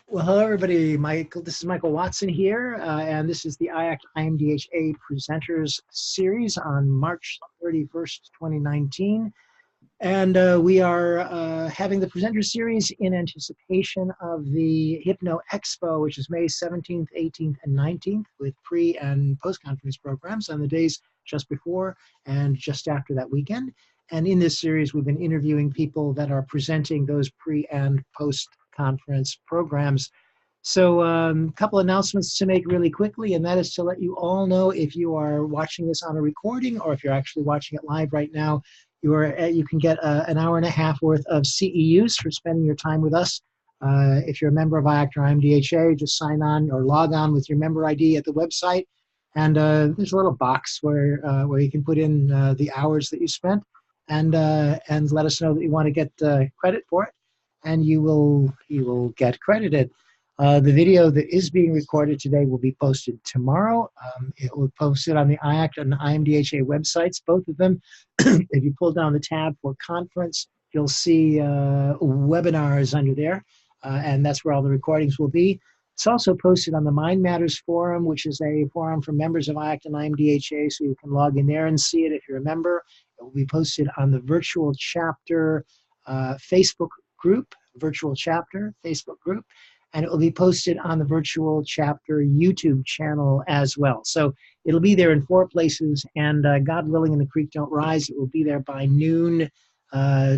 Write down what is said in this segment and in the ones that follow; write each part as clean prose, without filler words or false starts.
Well, hello, everybody. This is Michael Watson here, and this is the IACT IMDHA Presenters Series on March 31st, 2019. And we are having the Presenters Series in anticipation of the Hypno Expo, which is May 17th, 18th, and 19th, with pre- and post-conference programs on the days just before and just after that weekend. And in this series, we've been interviewing people that are presenting those pre- and post-conference programs. So a couple announcements to make really quickly, and that is to let you all know if you are watching this on a recording or if you're actually watching it live right now, you can get an hour and a half worth of CEUs for spending your time with us. If you're a member of IACT or IMDHA, just sign on or log on with your member ID at the website. And there's a little box where you can put in the hours that you spent and let us know that you want to get credit for it, and you will get credited. The video that is being recorded today will be posted tomorrow. It will be posted on the IACT and IMDHA websites, both of them. If you pull down the tab for conference, you'll see webinars under there, and that's where all the recordings will be. It's also posted on the Mind Matters forum, which is a forum for members of IACT and IMDHA, so you can log in there and see it if you're a member. It will be posted on the virtual chapter Facebook group, and it will be posted on the virtual chapter YouTube channel as well. So it'll be there in 4 places, and God willing and the creek don't rise, it will be there by noon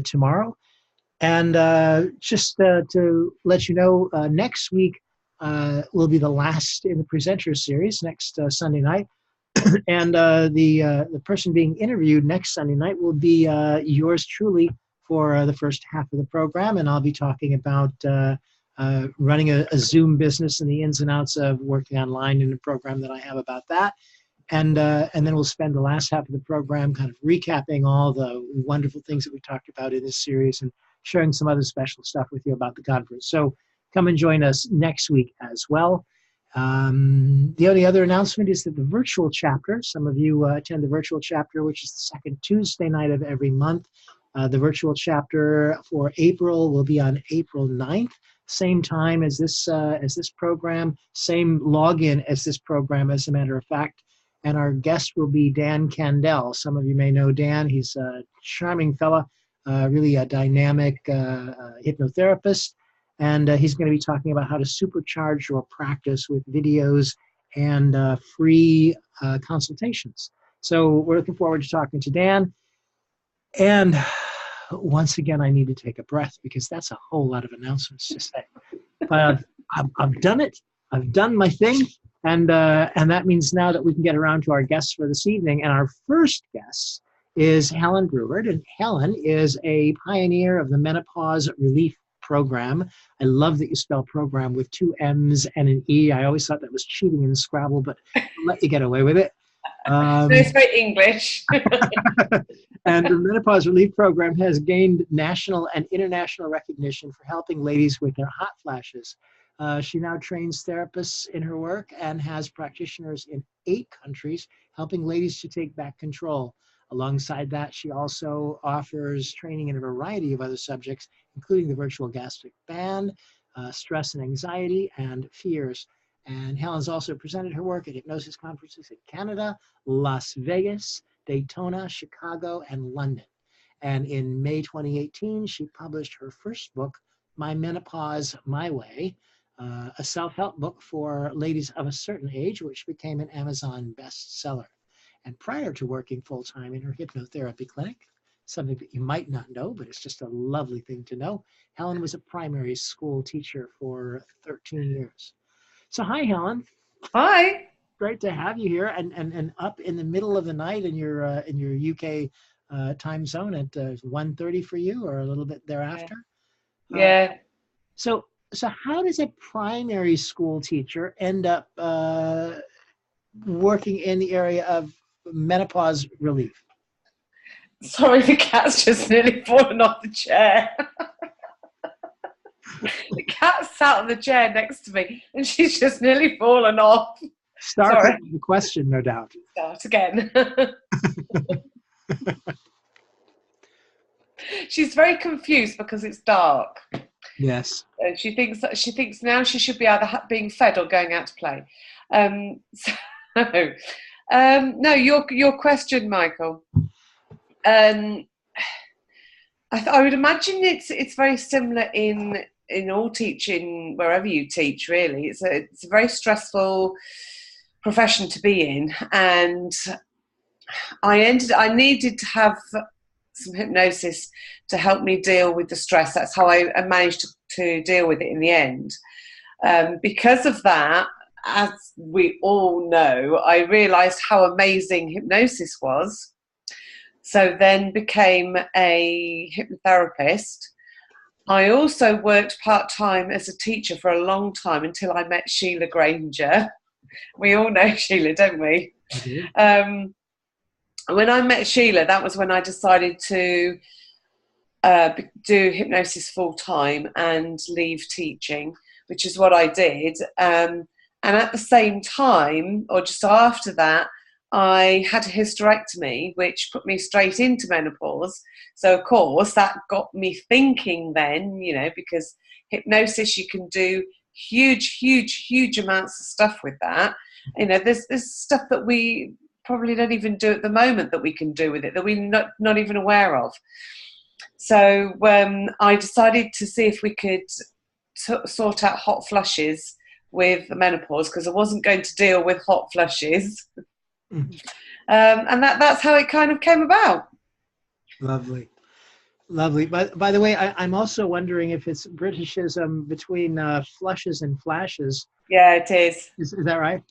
tomorrow. And just to let you know, next week will be the last in the presenter series, next Sunday night. And the person being interviewed next Sunday night will be yours truly for the first half of the program, and I'll be talking about running a Zoom business and the ins and outs of working online in a program that I have about that. And then we'll spend the last half of the program kind of recapping all the wonderful things that we talked about in this series and sharing some other special stuff with you about the conference. So come and join us next week as well. The only other announcement is that the virtual chapter, some of you attend the virtual chapter, which is the second Tuesday night of every month. The virtual chapter for April will be on April 9th. Same time as this program, same login as this program, as a matter of fact. And our guest will be Dan Candell. Some of you may know Dan. He's a charming fella, really a dynamic hypnotherapist. And he's going to be talking about how to supercharge your practice with videos and free consultations. So we're looking forward to talking to Dan. And once again, I need to take a breath because that's a whole lot of announcements to say. But I've done it. I've done my thing. And that means now that we can get around to our guests for this evening. And our first guest is Helen Breward. And Helen is a pioneer of the Menopause Relief Program. I love that you spell program with 2 M's and an E. I always thought that was cheating in Scrabble, but I'll let you get away with it. No, it's very English. And the Menopause Relief Program has gained national and international recognition for helping ladies with their hot flashes. She now trains therapists in her work and has practitioners in 8 countries, helping ladies to take back control. Alongside that, she also offers training in a variety of other subjects, including the virtual gastric band, stress and anxiety, and fears. And Helen's also presented her work at hypnosis conferences in Canada, Las Vegas, Daytona, Chicago, and London. And in May 2018, she published her first book, My Menopause, My Way, a self-help book for ladies of a certain age, which became an Amazon bestseller. And prior to working full-time in her hypnotherapy clinic, something that you might not know, but it's just a lovely thing to know, Helen was a primary school teacher for 13 years. So hi, Helen. Hi. Great to have you here, and up in the middle of the night in your UK time zone at 1:30 for you, or a little bit thereafter. Yeah. So how does a primary school teacher end up working in the area of menopause relief? Sorry, the cat's just nearly fallen off the chair. The cat sat on the chair next to me, and she's just nearly fallen off. Start with the question, no doubt. Start again. She's very confused because it's dark. Yes. She thinks now she should be either being fed or going out to play. So, no, your question, Michael. I would imagine it's very similar in all teaching, wherever you teach. Really, it's a very stressful profession to be in, and I needed to have some hypnosis to help me deal with the stress. That's how I managed to deal with it in the end. Because of that, as we all know, I realised how amazing hypnosis was. So then became a hypnotherapist. I also worked part-time as a teacher for a long time until I met Sheila Granger. We all know Sheila, don't we? Mm-hmm. When I met Sheila, that was when I decided to do hypnosis full-time and leave teaching, which is what I did. And at the same time, or just after that, I had a hysterectomy, which put me straight into menopause. So, of course, that got me thinking then, because hypnosis, you can do huge amounts of stuff with that. There's stuff that we probably don't even do at the moment that we can do with it, that we're not even aware of. So I decided to see if we could sort out hot flushes with the menopause, because I wasn't going to deal with hot flushes. Mm-hmm. And that's how it kind of came about. Lovely. By the way, I'm also wondering if it's Britishism between flushes and flashes. Yeah, it is. Is that right?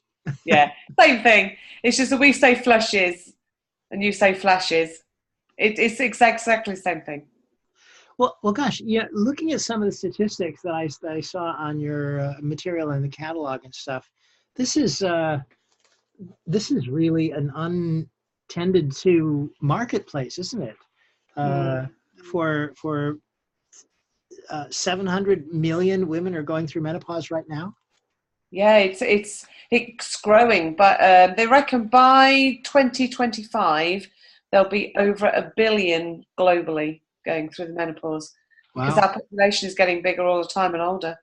Yeah, same thing. It's just that we say flushes and you say flashes. It's exactly the same thing. Well, gosh, yeah. Looking at some of the statistics that I saw on your material in the catalog and stuff, this is really an untended to marketplace, isn't it? For 700 million women are going through menopause right now. Yeah, it's growing, but they reckon by 2025 there'll be over 1 billion globally going through the menopause. Wow. Because our population is getting bigger all the time and older.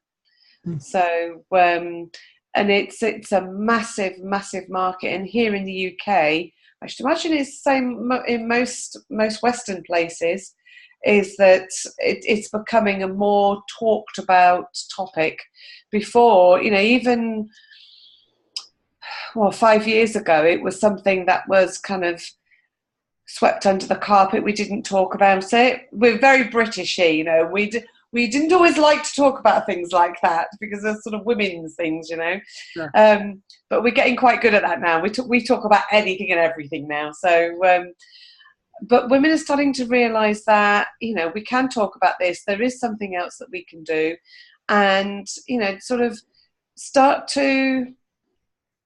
So and it's a massive market. And here in the UK, I should imagine it's the same in most Western places, is that it's becoming a more talked about topic. Before, even 5 years ago, it was something that was kind of swept under the carpet. We didn't talk about it. We're very British here, we didn't always like to talk about things like that because they're sort of women's things, Sure. But we're getting quite good at that now. We talk about anything and everything now. So but women are starting to realise that, we can talk about this. There is something else that we can do, and, sort of start to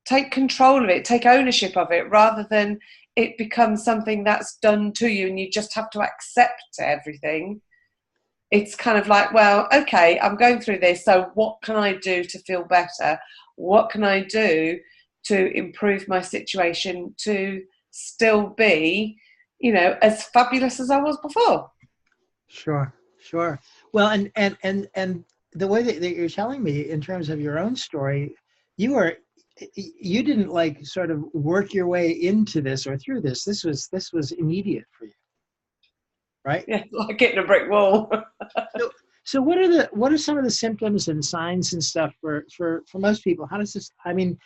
take control of it, take ownership of it, rather than it becomes something that's done to you and you just have to accept everything. It's kind of like, well, okay, I'm going through this, so what can I do to feel better? What can I do to improve my situation to still be, as fabulous as I was before? Sure. Well, and the way that you're telling me in terms of your own story, you didn't like sort of work your way into this or through this. This was immediate for you, right? Yeah, like hitting a brick wall. So what are some of the symptoms and signs and stuff for most people? How does this? I mean,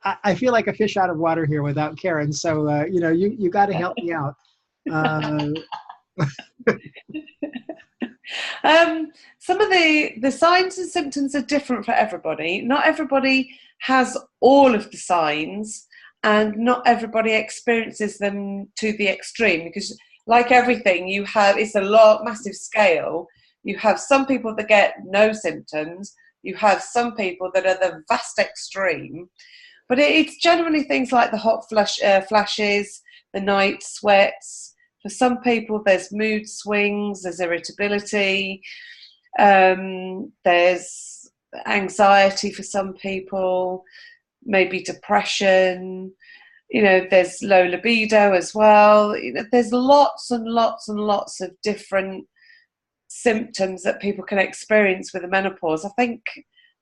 I feel like a fish out of water here without Karen. So you got to help me out. Some of the signs and symptoms are different for everybody. Not everybody has all of the signs, and not everybody experiences them to the extreme, because like everything, it's a massive scale. You have some people that get no symptoms. You have some people that are the vast extreme. But it's generally things like the hot flashes, the night sweats. For some people, there's mood swings, there's irritability, there's anxiety for some people, maybe depression. There's low libido as well. There's lots and lots and lots of different symptoms that people can experience with the menopause. I think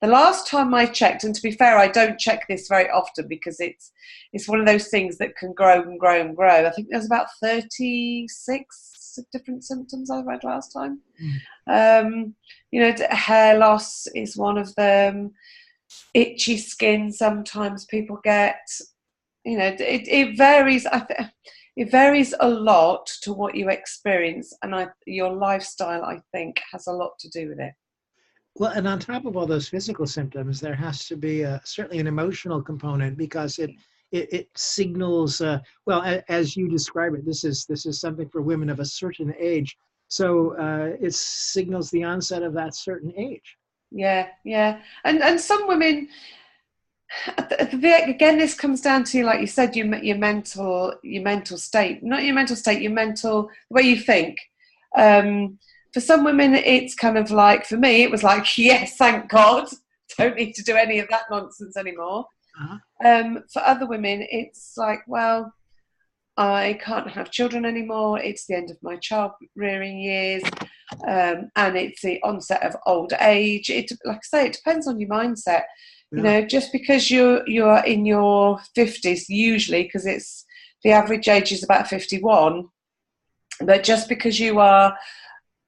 the last time I checked, and to be fair, I don't check this very often because it's one of those things that can grow and grow and grow. I think there's about 36 different symptoms I read last time. You know, hair loss is one of them. Itchy skin sometimes people get. You know, it varies. It varies a lot to what you experience, and your lifestyle, I think, has a lot to do with it. Well, and on top of all those physical symptoms, there has to be certainly an emotional component, because it signals. Well, as you describe it, this is something for women of a certain age. So it signals the onset of that certain age. Yeah, and some women. Again, this comes down to, like you said, your mental state, not your mental state, the way you think. For some women, it's kind of like, for me, it was like, yes, thank God, don't need to do any of that nonsense anymore. For other women, it's like, well, I can't have children anymore. It's the end of my child rearing years, and it's the onset of old age. Like I say, it depends on your mindset. You know, just because you are in your 50s, usually, because it's the average age is about 51, but just because you are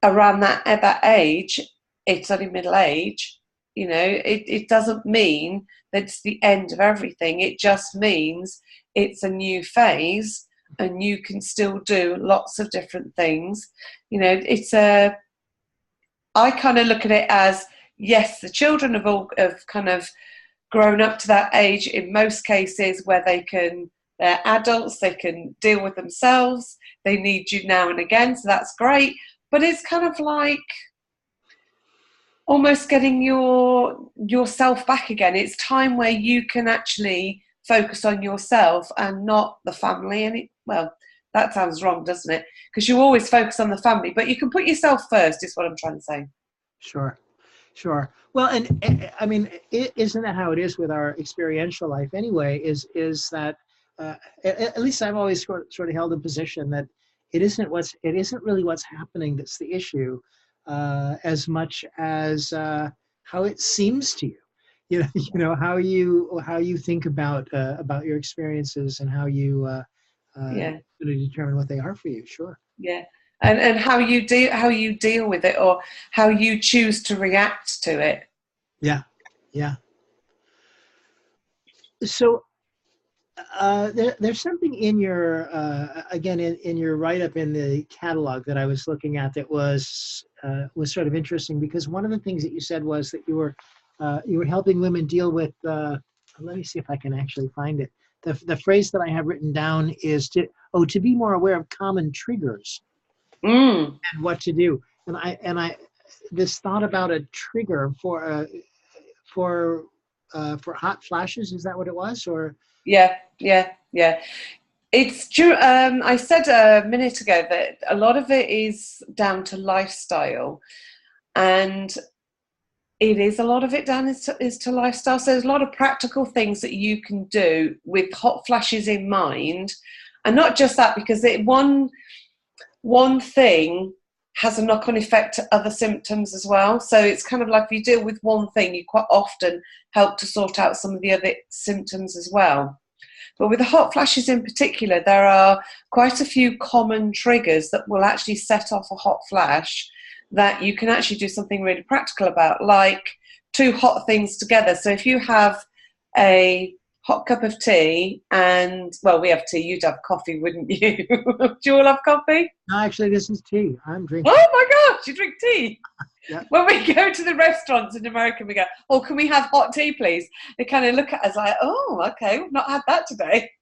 around that age, it's only middle age. You know, it doesn't mean that it's the end of everything. It just means it's a new phase, and you can still do lots of different things. You know, I kind of look at it as, yes, the children have kind of grown up to that age in most cases where they're adults, they can deal with themselves, they need you now and again, so that's great. But it's kind of like almost getting yourself back again. It's time where you can actually focus on yourself and not the family. And well, that sounds wrong, doesn't it? Because you always focus on the family, but you can put yourself first, is what I'm trying to say. Sure. Well, and I mean, isn't that how it is with our experiential life anyway? Is that at least I've always sort of held a position that it isn't really what's happening that's the issue, as much as how it seems to you. You know how you think about your experiences, and how you determine what they are for you. Sure. Yeah. And how you deal with it, or how you choose to react to it. Yeah. So there's something in your again in your write-up in the catalog that I was looking at that was sort of interesting, because one of the things that you said was that you were helping women deal with. Let me see if I can actually find it. The phrase that I have written down is to be more aware of common triggers. And what to do, and I this thought about a trigger for hot flashes. Is that what it was? Or yeah. It's true. I said a minute ago that a lot of it is down to lifestyle, and it is a lot of it down is to lifestyle. So there's a lot of practical things that you can do with hot flashes in mind, and not just that, because one thing has a knock-on effect to other symptoms as well. So it's kind of like, if you deal with one thing, you quite often help to sort out some of the other symptoms as well. But with the hot flashes in particular, there are quite a few common triggers that will actually set off a hot flash that you can actually do something really practical about, like two hot things together. So if you have a hot cup of tea, and, well, we have tea, you'd have coffee, wouldn't you? Do you all have coffee? No, actually, this is tea. I'm drinking. Oh my gosh, you drink tea? Yeah. When we go to the restaurants in America, we go, oh, can we have hot tea, please? They kind of look at us like, oh, okay, we've not had that today.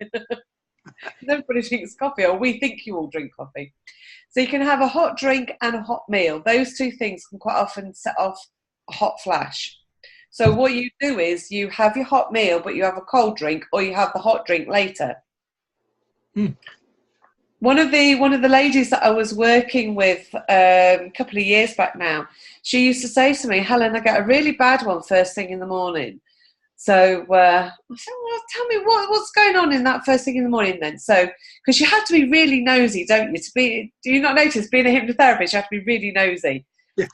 Everybody drinks coffee, or we think you all drink coffee. So you can have a hot drink and a hot meal. Those two things can quite often set off a hot flash. So what you do is you have your hot meal, but you have a cold drink, or you have the hot drink later. One of the ladies that I was working with a couple of years back now, she used to say to me, Helen, I get a really bad one first thing in the morning. So I said, well, tell me what's going on in that first thing in the morning then. So, because you have to be really nosy, don't you? Do you not notice, being a hypnotherapist, you have to be really nosy. Yeah.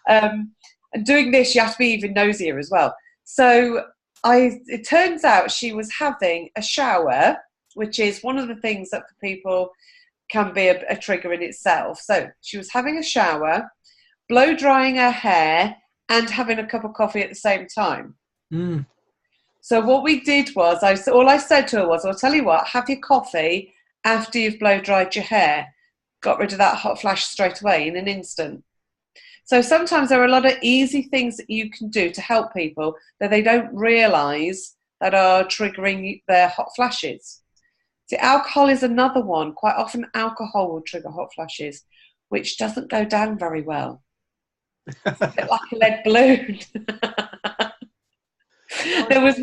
And doing this, you have to be even nosier as well. So it turns out she was having a shower, which is one of the things that for people can be a trigger in itself. So she was having a shower, blow drying her hair, and having a cup of coffee at the same time. Mm. So what we did was, all I said to her was, I'll tell you what, have your coffee after you've blow dried your hair. Got rid of that hot flash straight away in an instant. So sometimes there are a lot of easy things that you can do to help people that they don't realise that are triggering their hot flashes. See, alcohol is another one. Quite often alcohol will trigger hot flashes, which doesn't go down very well. It's a bit like a lead balloon. There was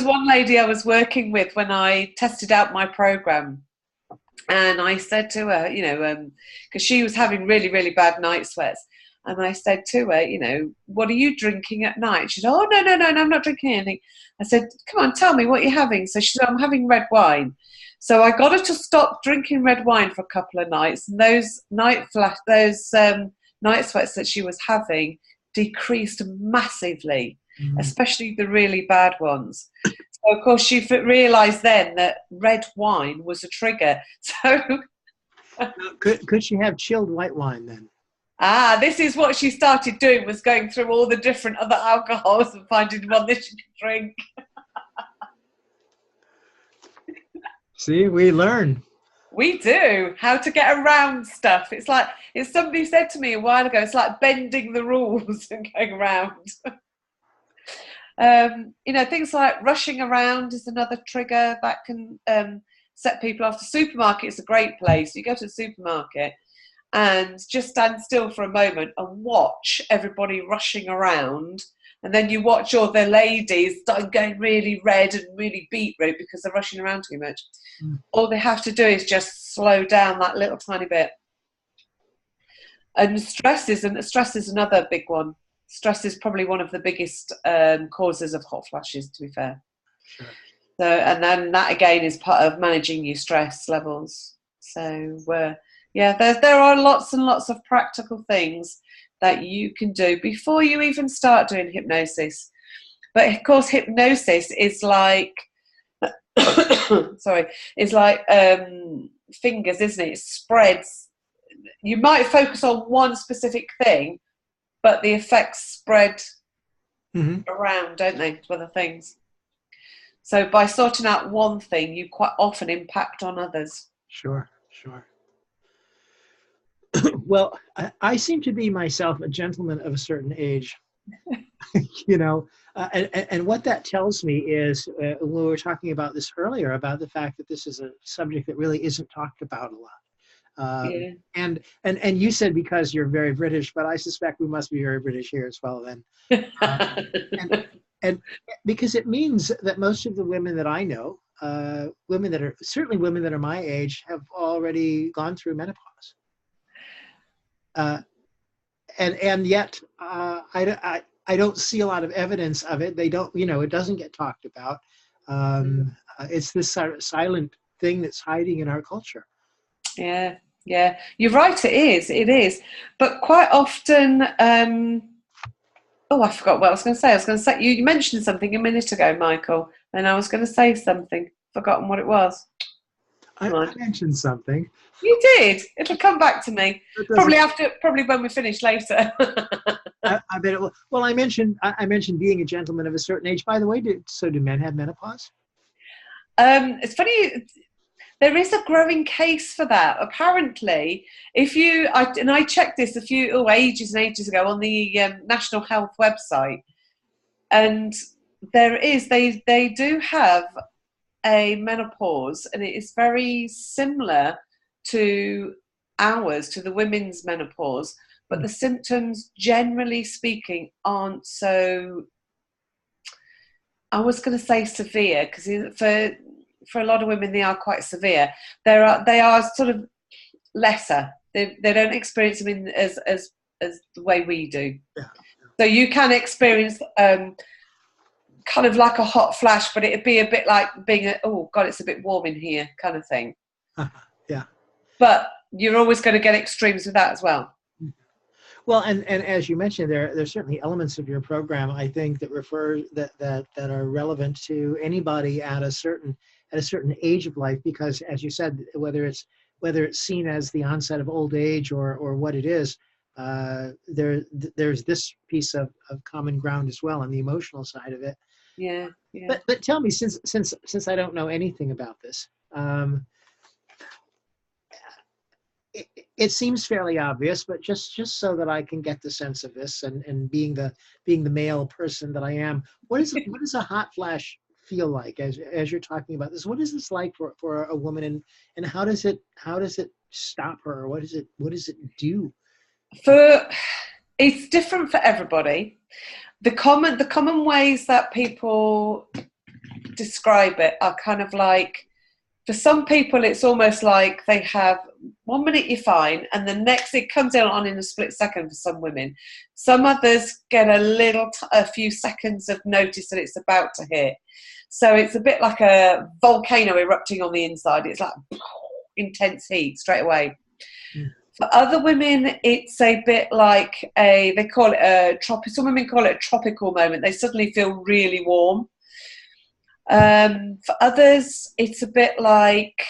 one lady I was working with when I tested out my program, and I said to her, because she was having really, really bad night sweats, and I said to her, what are you drinking at night? She said, oh, no, I'm not drinking anything. I said, come on, tell me what you're having. So she said, I'm having red wine. So I got her to stop drinking red wine for a couple of nights, and those night sweats that she was having decreased massively, especially the really bad ones. So of course she realised then that red wine was a trigger. So could she have chilled white wine then? This is what she started doing, was going through all the different other alcohols and finding one that she could drink. See, we learn. We do how to get around stuff. It's somebody said to me a while ago, it's like bending the rules and going around. Things like rushing around is another trigger that can set people off. The supermarket is a great place. You go to the supermarket and just stand still for a moment and watch everybody rushing around, and then you watch all the ladies start going really red and really beetroot because they're rushing around too much. All they have to do is just slow down that little tiny bit. And stress is another big one. Stress is probably one of the biggest causes of hot flashes, to be fair. Sure. So, and then that again is part of managing your stress levels. So there are lots and lots of practical things that you can do before you even start doing hypnosis. But of course, hypnosis is like, fingers, isn't it? It spreads. You might focus on one specific thing, but the effects spread around, don't they, to other things? So by sorting out one thing, you quite often impact on others. Sure. Well, I seem to be myself a gentleman of a certain age, and what that tells me is, when we were talking about this earlier, about the fact that this is a subject that really isn't talked about a lot. And you said because you're very British, but I suspect we must be very British here as well then. And because it means that most of the women that I know, women that are my age, have already gone through menopause. And yet I don't see a lot of evidence of it. They don't, it doesn't get talked about. It's this silent thing that's hiding in our culture. Yeah, you're right. It is. But quite often, I forgot what I was going to say. I was going to say, you mentioned something a minute ago, Michael, and I was going to say something. Forgotten what it was. I mentioned something. You did. It'll come back to me. Probably when we finish later. I bet it will. Well, I mentioned being a gentleman of a certain age. By the way, do men have menopause? It's funny. There is a growing case for that. Apparently, I checked this ages and ages ago on the National Health website, and they do have a menopause, and it is very similar to the women's menopause, but the symptoms, generally speaking, aren't so, I was going to say severe, because for a lot of women they are quite severe. They are sort of lesser. They don't experience them as the way we do. Yeah. So you can experience kind of like a hot flash, but it'd be a bit like being oh God, it's a bit warm in here kind of thing. Yeah. But you're always going to get extremes with that as well. Well, and as you mentioned, there's certainly elements of your program, I think, that are relevant to anybody at a certain age of life, because as you said, whether it's seen as the onset of old age or what it is, there's this piece of common ground as well on the emotional side of it. Yeah, yeah. But tell me, since I don't know anything about this, it seems fairly obvious, but just so that I can get the sense of this, and being the male person that I am, what does a hot flash feel like as you're talking about this? What is this like for a woman, and how does it stop her? What does it do? It's different for everybody. The common ways that people describe it are kind of like, for some people it's almost like they have 1 minute you're fine, and the next it comes on in a split second for some women. Some others get a few seconds of notice that it's about to hit. So it's a bit like a volcano erupting on the inside. It's like intense heat straight away. Mm. For other women, it's a bit like some women call it a tropical moment. They suddenly feel really warm. For others, it's a bit like,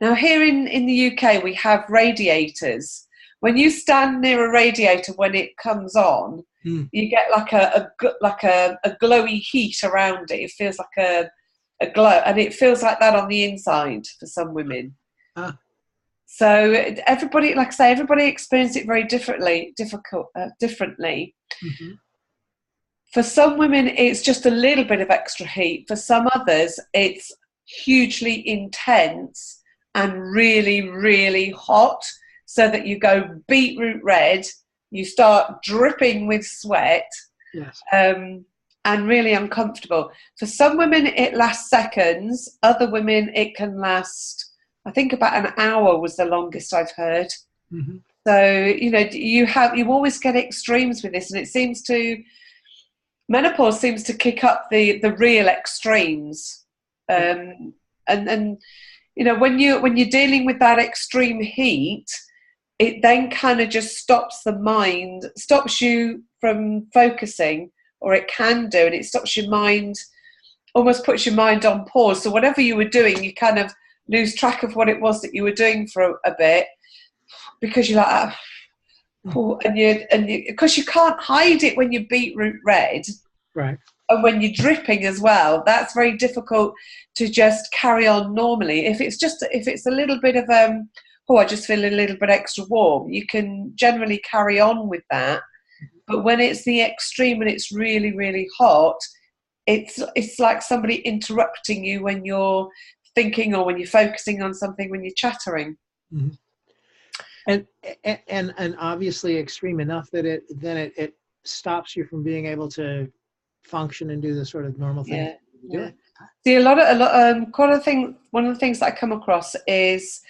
now here in the UK, we have radiators. When you stand near a radiator, when it comes on, you get like a glowy heat around it. It feels like a glow, and it feels like that on the inside for some women. So everybody, like I say, everybody experiences it very differently. Mm-hmm. For some women, it's just a little bit of extra heat. For some others, it's hugely intense and really, really hot, so that you go beetroot red, you start dripping with sweat, yes, and really uncomfortable. For some women, it lasts seconds. Other women, it can last, I think, about an hour was the longest I've heard. Mm-hmm. So, you always get extremes with this, and it seems to... menopause seems to kick up the real extremes, and when you're dealing with that extreme heat, it then kind of just stops you from focusing, or it can do, and it stops your mind, almost puts your mind on pause. So whatever you were doing, you kind of lose track of what it was that you were doing for a bit, because you're like, and because you can't hide it when you're beetroot red, right? And when you're dripping as well, that's very difficult to just carry on normally. If it's a little bit of I just feel a little bit extra warm, you can generally carry on with that. But when it's the extreme and it's really, really hot, it's like somebody interrupting you when you're thinking, or when you're focusing on something, when you're chattering. Mm-hmm. And obviously extreme enough that it stops you from being able to function and do the sort of normal things. Yeah. See, one of the things that I come across is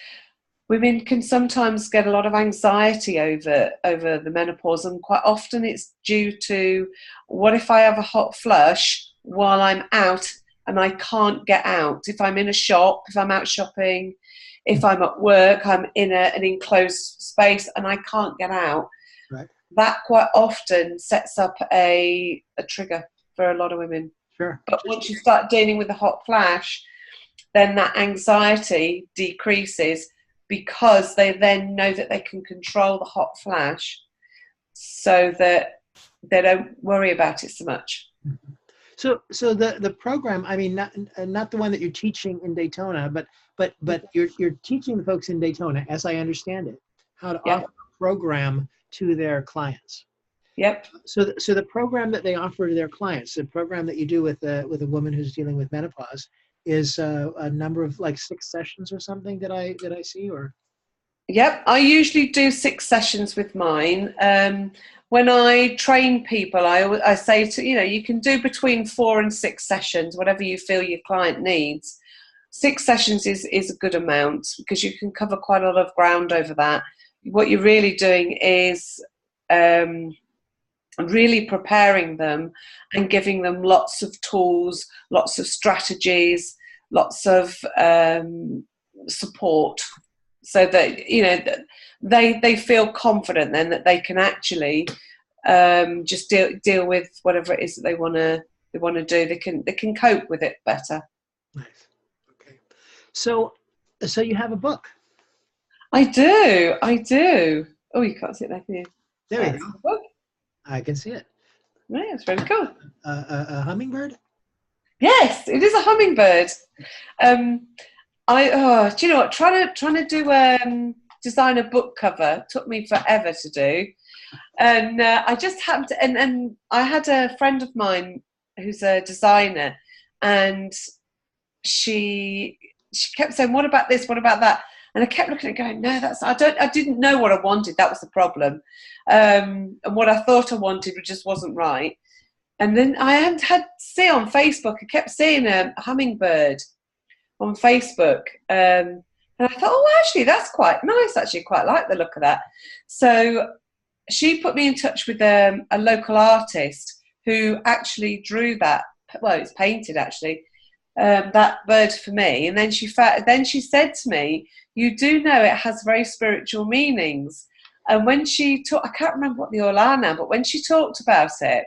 women can sometimes get a lot of anxiety over the menopause, and quite often it's due to, what if I have a hot flush while I'm out and I can't get out? If I'm in a shop, if I'm out shopping, if I'm at work, I'm in an enclosed space and I can't get out. Right. That quite often sets up a trigger for a lot of women. Sure. But once you start dealing with the hot flash, then that anxiety decreases, because they then know that they can control the hot flash, so that they don't worry about it so much. Mm-hmm. So the program, I mean, not the one that you're teaching in Daytona, but you're teaching the folks in Daytona, as I understand it, how to offer a program to their clients. Yep. So the program that they offer to their clients, the program that you do with a woman who's dealing with menopause, is a number of like 6 sessions or something that I see, or? Yep, I usually do 6 sessions with mine. When I train people, I say to, you can do between 4 and 6 sessions, whatever you feel your client needs. 6 sessions is a good amount, because you can cover quite a lot of ground over that. What you're really doing is really preparing them and giving them lots of tools, lots of strategies, lots of support, so that, you know, they feel confident then that they can actually just deal with whatever it is that they want to do. They can cope with it better. Nice. Okay. So you have a book. I do. Oh, you can't see it there, can you? There you go. The book. I can see it. Yeah, it's really cool. A hummingbird? Yes, it is a hummingbird. Do you know what? Trying to do design a book cover took me forever to do, and I just happened to. And I had a friend of mine who's a designer, and she kept saying, "What about this? What about that?" And I kept looking at it going, "No, I didn't know what I wanted. That was the problem, and what I thought I wanted just wasn't right." And then I had to see on Facebook, I kept seeing a hummingbird on Facebook. And I thought, oh, actually, that's quite nice. Actually, quite like the look of that. So she put me in touch with a local artist who actually drew that. Well, it's painted, actually, that bird for me. And then she said to me, you do know it has very spiritual meanings. And when she talked, I can't remember what they all are now, but when she talked about it,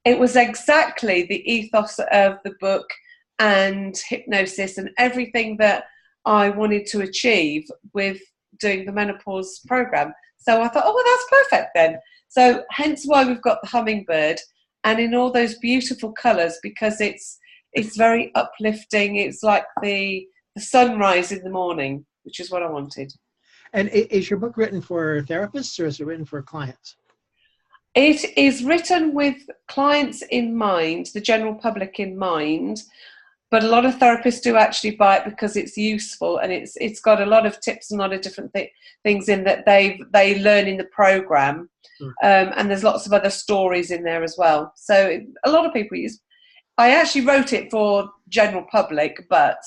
it was exactly the ethos of the book and hypnosis and everything that I wanted to achieve with doing the menopause program. So I thought, oh, well, that's perfect then. So hence why we've got the hummingbird, and in all those beautiful colours, because it's very uplifting. It's like the sunrise in the morning, which is what I wanted. And is your book written for therapists, or is it written for clients? It is written with clients in mind, the general public in mind, but a lot of therapists do actually buy it because it's useful, and it's got a lot of tips and a lot of different things in that they learn in the program, and there's lots of other stories in there as well. So a lot of people use. I actually wrote it for general public, but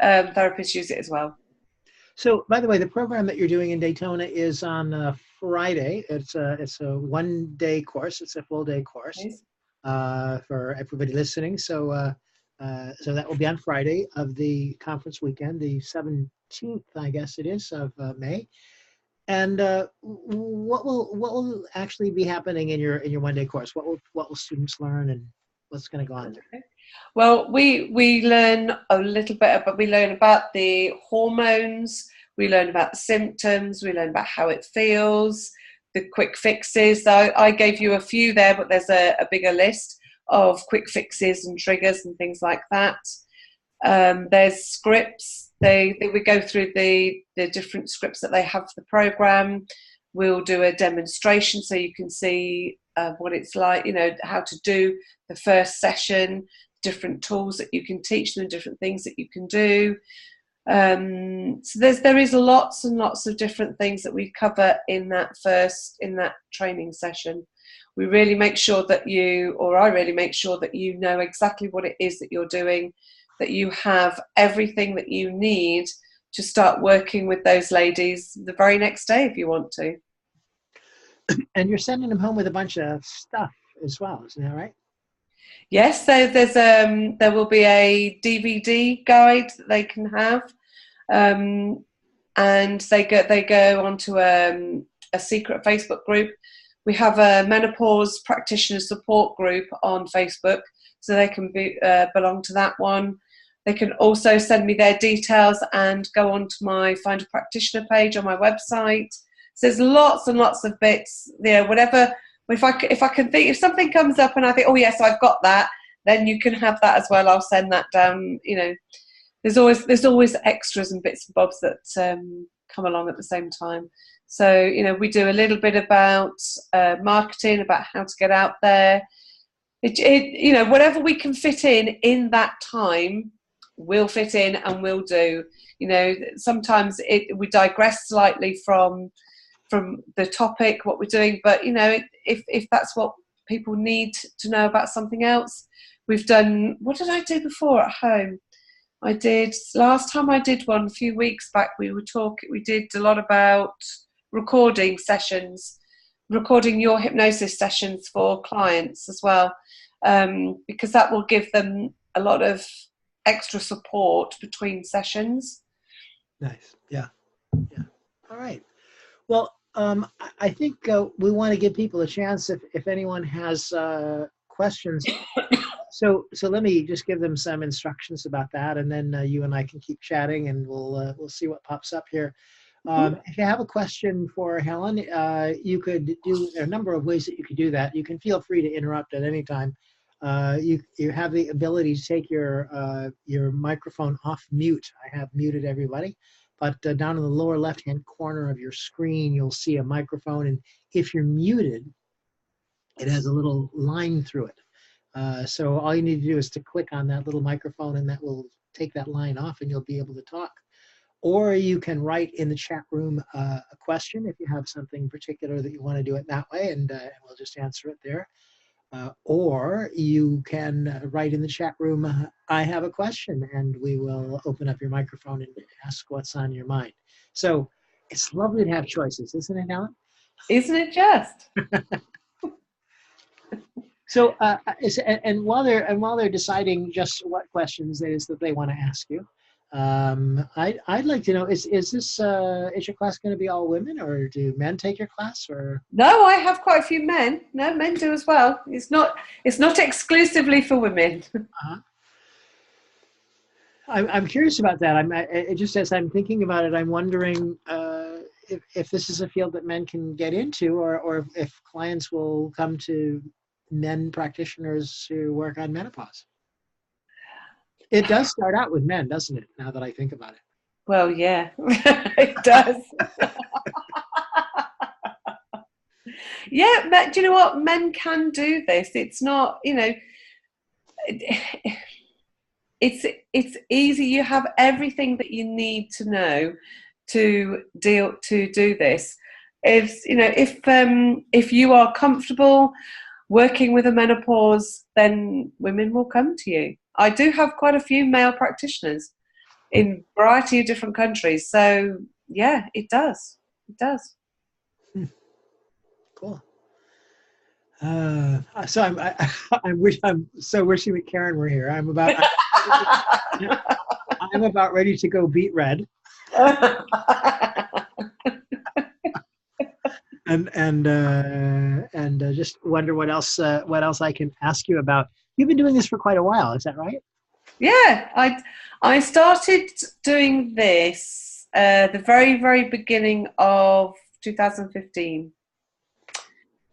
therapists use it as well. So, by the way, the program that you're doing in Daytona is on Friday. It's a 1-day course. It's a full-day course for everybody listening. So that will be on Friday of the conference weekend, the 17th, I guess it is, of May. And what will actually be happening in your 1-day course? What will students learn, and what's going to go on there? Okay. Well, we learn a little bit, but we learn about the hormones, we learn about the symptoms, we learn about how it feels, the quick fixes. So I gave you a few there, but there's a bigger list of quick fixes and triggers and things like that. There's scripts. We go through the different scripts that they have for the program. We'll do a demonstration so you can see what it's like, you know, how to do the first session, different tools that you can teach them, different things that you can do. So there is lots and lots of different things that we cover in that training session. We really make sure that I really make sure that you know exactly what it is that you're doing, that you have everything that you need to start working with those ladies the very next day if you want to. And you're sending them home with a bunch of stuff as well, isn't that right? Yes, there will be a DVD guide that they can have, and they go onto a secret Facebook group. We have a menopause practitioner support group on Facebook, so they can belong to that one. They can also send me their details and go onto my Find a Practitioner page on my website. So there's lots and lots of bits, you know, whatever. If I can think, if something comes up and I think, oh yes, I've got that, then you can have that as well. I'll send that down. You know, there's always extras and bits and bobs that come along at the same time. So, you know, we do a little bit about marketing, about how to get out there. You know, whatever we can fit in that time, we'll fit in and we'll do. You know, sometimes we digress slightly from the topic, what we're doing, but you know, if that's what people need to know about something else. We've done, what did I do before at home? Last time I did one a few weeks back, we did a lot about recording sessions, recording your hypnosis sessions for clients as well, because that will give them a lot of extra support between sessions. Nice. Yeah. Yeah. All right. Well, I think we want to give people a chance if anyone has questions. So let me just give them some instructions about that, and then you and I can keep chatting, and we'll see what pops up here. If you have a question for Helen, you could do there are a number of ways that you could do that. You can feel free to interrupt at any time. You have the ability to take your microphone off mute. I have muted everybody, but down in the lower left-hand corner of your screen, you'll see a microphone, and if you're muted, it has a little line through it. So all you need to do is to click on that little microphone, and that will take that line off, and you'll be able to talk. Or you can write in the chat room a question if you have something particular that you want to do it that way, and we'll just answer it there. Or you can write in the chat room, I have a question, and we will open up your microphone and ask what's on your mind. So it's lovely to have choices, isn't it, Helen? Isn't it just? So, and while they're deciding just what questions it is that they want to ask you, I'd like to know, is your class going to be all women, or do men take your class? Or No, I have quite a few men. No, men do as well. It's not exclusively for women. uh-huh. I'm curious about that. It just as I'm thinking about it, I'm wondering if this is a field that men can get into, or if clients will come to men practitioners who work on menopause. It does start out with men, doesn't it? Now that I think about it. Well, yeah, it does. Yeah, but do you know what? Men can do this. It's not, it's easy. You have everything that you need to know to do this. If you are comfortable working with a menopause, then women will come to you. I do have quite a few male practitioners in a variety of different countries. So yeah, it does. It does. Cool. So I'm so wishing that Karen were here. I'm about ready to go beet red. and just wonder what else I can ask you about. You've been doing this for quite a while, is that right? Yeah, I started doing this the very, very beginning of 2015.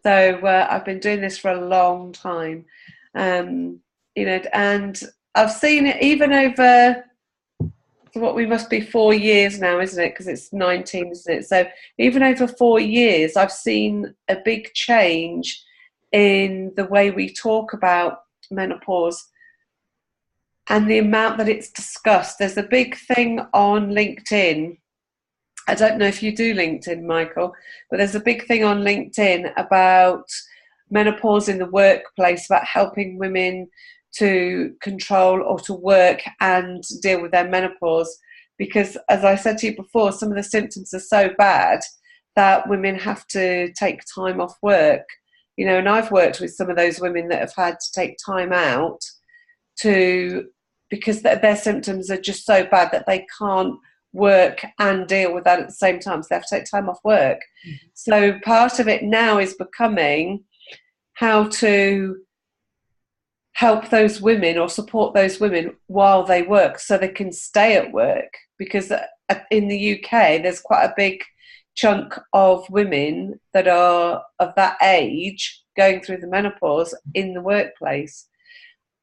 So I've been doing this for a long time, and I've seen it even over what we must be 4 years now, isn't it? Because it's 19, isn't it? So even over 4 years, I've seen a big change in the way we talk about menopause and the amount that it's discussed. There's a big thing on LinkedIn. I don't know if you do LinkedIn, Michael, but there's a big thing on LinkedIn about menopause in the workplace, about helping women to control or to work and deal with their menopause. Because as I said to you before, some of the symptoms are so bad that women have to take time off work. And I've worked with some of those women that have had to take time out because their symptoms are just so bad that they can't work and deal with that at the same time. So they have to take time off work. Mm-hmm. So part of it now is becoming how to help those women or support those women while they work so they can stay at work. Because in the UK, there's quite a big chunk of women that are of that age going through the menopause in the workplace.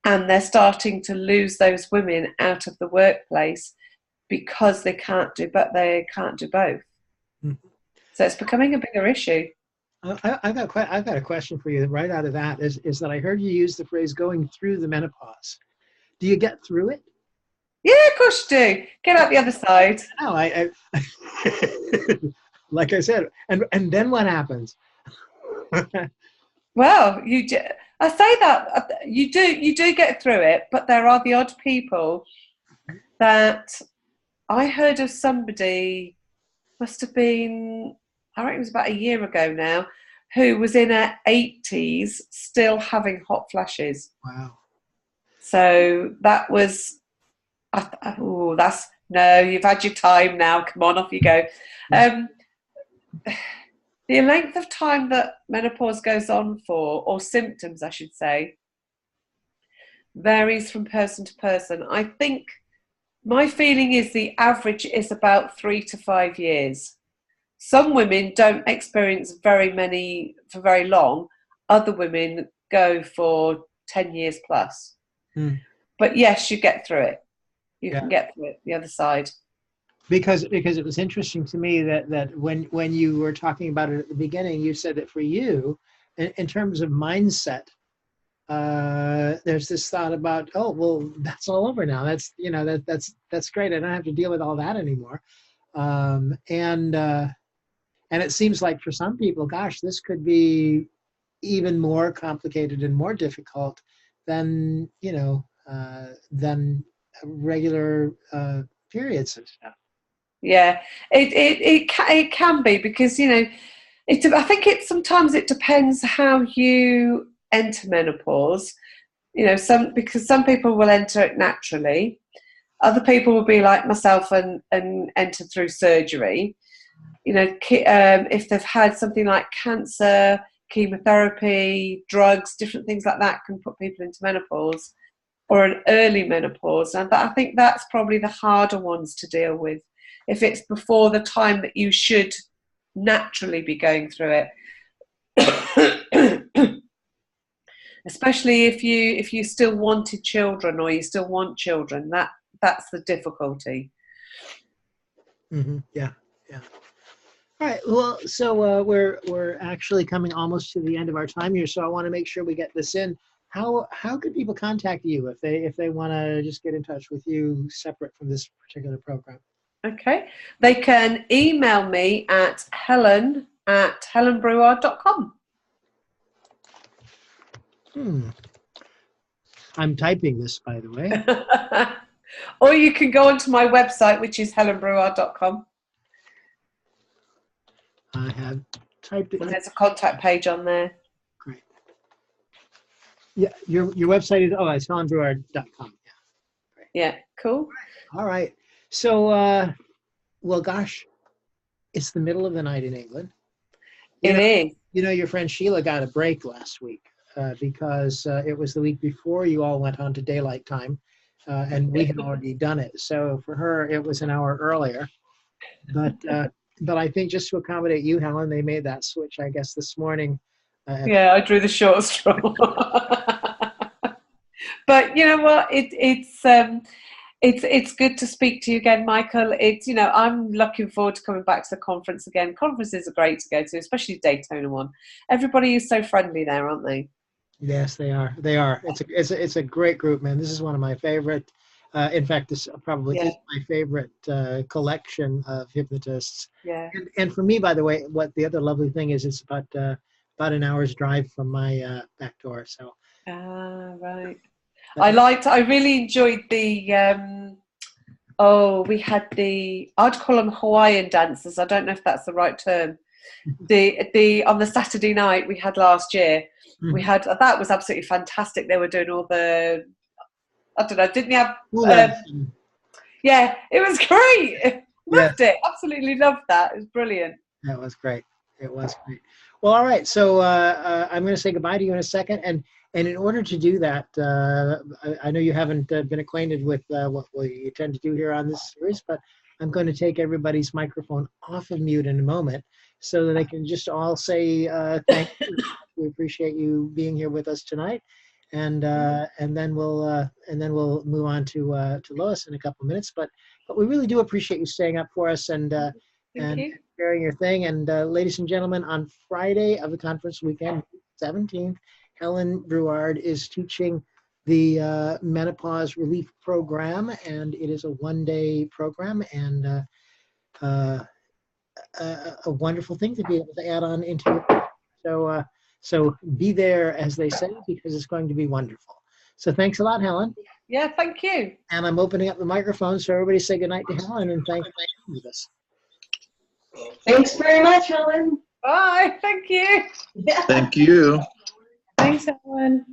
And they're starting to lose those women out of the workplace because they can't do both. Mm-hmm. So it's becoming a bigger issue. I've got a question for you right out of that. Is that I heard you use the phrase "going through the menopause." Do you get through it? Yeah, of course you do. Get out the other side. No, I like I said, and then what happens? Well, I say that you do get through it, but there are the odd people that I heard of. Somebody must have been, I reckon it was about a year ago now, who was in her 80s still having hot flashes. Wow. So that was, that's No, you've had your time now. Come on, off you go. The length of time that menopause goes on for, or symptoms, I should say, varies from person to person. I think my feeling is the average is about 3 to 5 years. Some women don't experience very many for very long. Other women go for 10 years plus. But yes, you get through it. You can get through it, the other side. Because it was interesting to me that when you were talking about it at the beginning, you said that for you, in terms of mindset, there's this thought about, oh, well, that's all over now. That's, you know, that's great. I don't have to deal with all that anymore. And it seems like for some people, gosh, this could be even more complicated and more difficult than, you know, than regular periods and stuff. Yeah, it can be, because, you know, I think sometimes it depends how you enter menopause. You know, because some people will enter it naturally. Other people will be like myself and enter through surgery. You know, if they've had something like cancer, chemotherapy, drugs, different things like that can put people into menopause, or an early menopause. And I think that's probably the harder ones to deal with, if it's before the time that you should naturally be going through it. Especially if you still wanted children, or you still want children, that's the difficulty. Yeah. All right. Well, so we're actually coming almost to the end of our time here, so I want to make sure we get this in. How could people contact you if they want to just get in touch with you separate from this particular program? Okay, they can email me at helen@helenbreward.com. I'm typing this, by the way. Or you can go onto my website, which is helenbreward.com. I have typed it. And there's a contact page on there. Great. Yeah, your website is, it's helenbreward.com. Yeah. Great. Yeah, cool. All right. So, well, gosh, it's the middle of the night in England. It is. You know, your friend Sheila got a break last week because it was the week before you all went on to daylight time, and we had already done it. So for her, it was an hour earlier. But I think just to accommodate you, Helen, they made that switch, I guess, this morning. Yeah, I drew the short straw. But you know what? It's good to speak to you again, Michael. You know, I'm looking forward to coming back to the conference again. Conferences are great to go to, especially Daytona one. Everybody is so friendly there, aren't they? Yes, they are. They are. It's a great group, man. This is one of my favorite. In fact, this probably is my favorite collection of hypnotists. Yeah. And for me, by the way, what the other lovely thing is, it's about an hour's drive from my back door. So. Right. I really enjoyed the. We had I'd call them Hawaiian dancers. I don't know if that's the right term. On the Saturday night we had last year, we had, that was absolutely fantastic. They were doing all the, I don't know, didn't you have? Yeah, it was great. Loved it. Absolutely loved that. It was brilliant. That was great. It was great. Well, all right. So I'm going to say goodbye to you in a second, and in order to do that, I know you haven't been acquainted with what we tend to do here on this series, but I'm going to take everybody's microphone off of mute in a moment so that they can just all say thank you. We appreciate you being here with us tonight, and then we'll move on to Lois in a couple of minutes. But we really do appreciate you staying up for us and sharing your thing. And ladies and gentlemen, on Friday of the conference weekend, 17th. Helen Breward is teaching the Menopause Relief Program, and it is a one-day program, and a wonderful thing to be able to add on into your. So be there, as they say, because it's going to be wonderful. So thanks a lot, Helen. Yeah, thank you. And I'm opening up the microphone, so everybody say goodnight to Helen, and thanks for being with us. Thanks very much, Helen. Bye. Thank you. Yeah. Thank you. Thanks, Helen.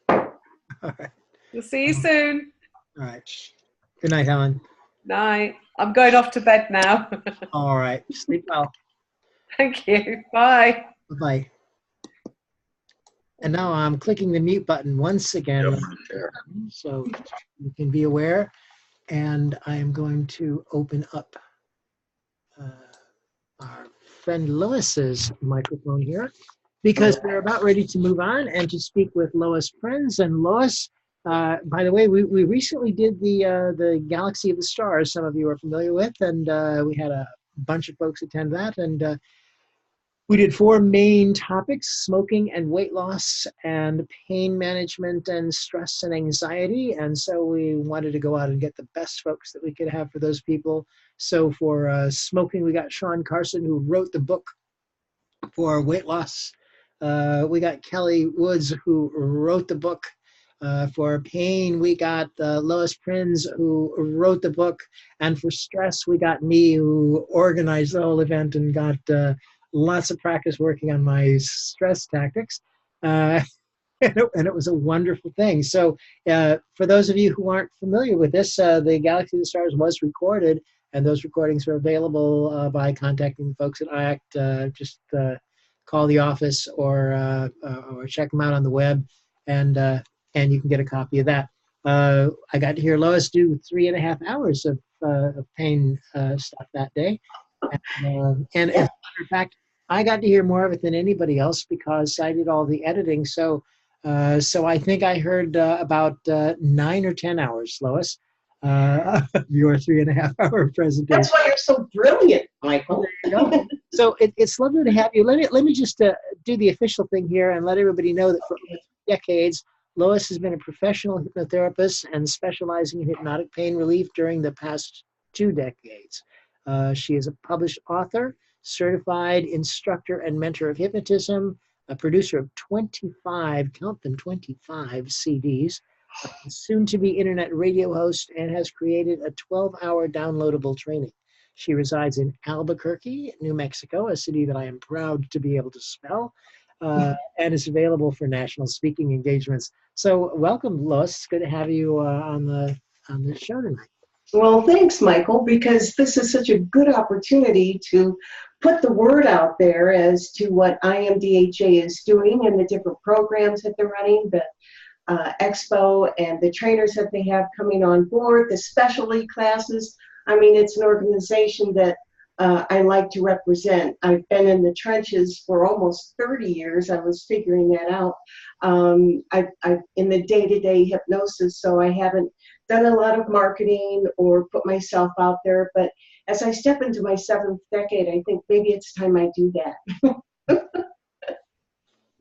All right. We'll see you soon. All right. Good night, Helen. Night. I'm going off to bed now. All right. Sleep well. Thank you. Bye. Bye-bye. And now I'm clicking the mute button once again, so you can be aware. And I am going to open up our friend Lois's microphone here, because we're about ready to move on and to speak with Lois Prinz. And Lois, by the way, we recently did the Galaxy of the Stars, some of you are familiar with, and we had a bunch of folks attend that. And we did 4 main topics: smoking and weight loss, and pain management, and stress and anxiety. And so we wanted to go out and get the best folks that we could have for those people. So for smoking, we got Sean Carson, who wrote the book. For weight loss, we got Kelly Woods, who wrote the book. For pain, we got Lois Prinz, who wrote the book. And for stress, we got me, who organized the whole event and got lots of practice working on my stress tactics. And it was a wonderful thing. So for those of you who aren't familiar with this, the Galaxy of the Stars was recorded, and those recordings are available by contacting the folks at IACT. Just call the office or check them out on the web, and you can get a copy of that. I got to hear Lois do 3.5 hours of pain stuff that day. And as a matter of fact, I got to hear more of it than anybody else because I did all the editing. So I think I heard about 9 or 10 hours, Lois, of your 3.5 hour presentation. That's why you're so brilliant, Michael. There you go. So it's lovely to have you. Let me just do the official thing here and let everybody know that for decades, Lois has been a professional hypnotherapist and specializing in hypnotic pain relief during the past 2 decades. She is a published author, certified instructor and mentor of hypnotism, a producer of 25, count them, 25 CDs, soon to be internet radio host, and has created a 12-hour downloadable training. She resides in Albuquerque, New Mexico, a city that I am proud to be able to spell, and is available for national speaking engagements. So welcome, Lois. It's good to have you on the show tonight. Well, thanks, Michael, because this is such a good opportunity to put the word out there as to what IMDHA is doing and the different programs that they're running, the expo and the trainers that they have coming on board, the specialty classes. I mean, it's an organization that I like to represent. I've been in the trenches for almost 30 years. I was figuring that out. I'm in the day-to-day hypnosis, so I haven't done a lot of marketing or put myself out there. But as I step into my 7th decade, I think maybe it's time I do that.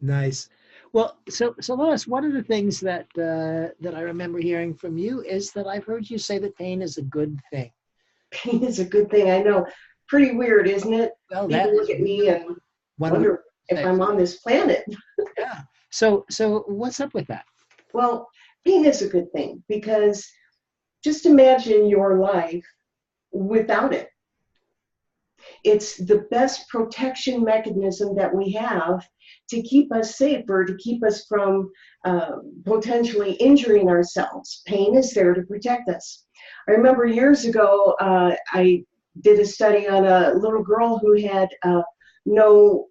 Nice. Well, so Lois, one of the things that I remember hearing from you is that I've heard you say that pain is a good thing. Pain is a good thing. I know. Pretty weird, isn't it? Well, people look at me and wonder if I'm on this planet. Yeah. So what's up with that? Well, pain is a good thing because just imagine your life without it. It's the best protection mechanism that we have to keep us safer, to keep us from potentially injuring ourselves. Pain is there to protect us. I remember years ago, I did a study on a little girl who had no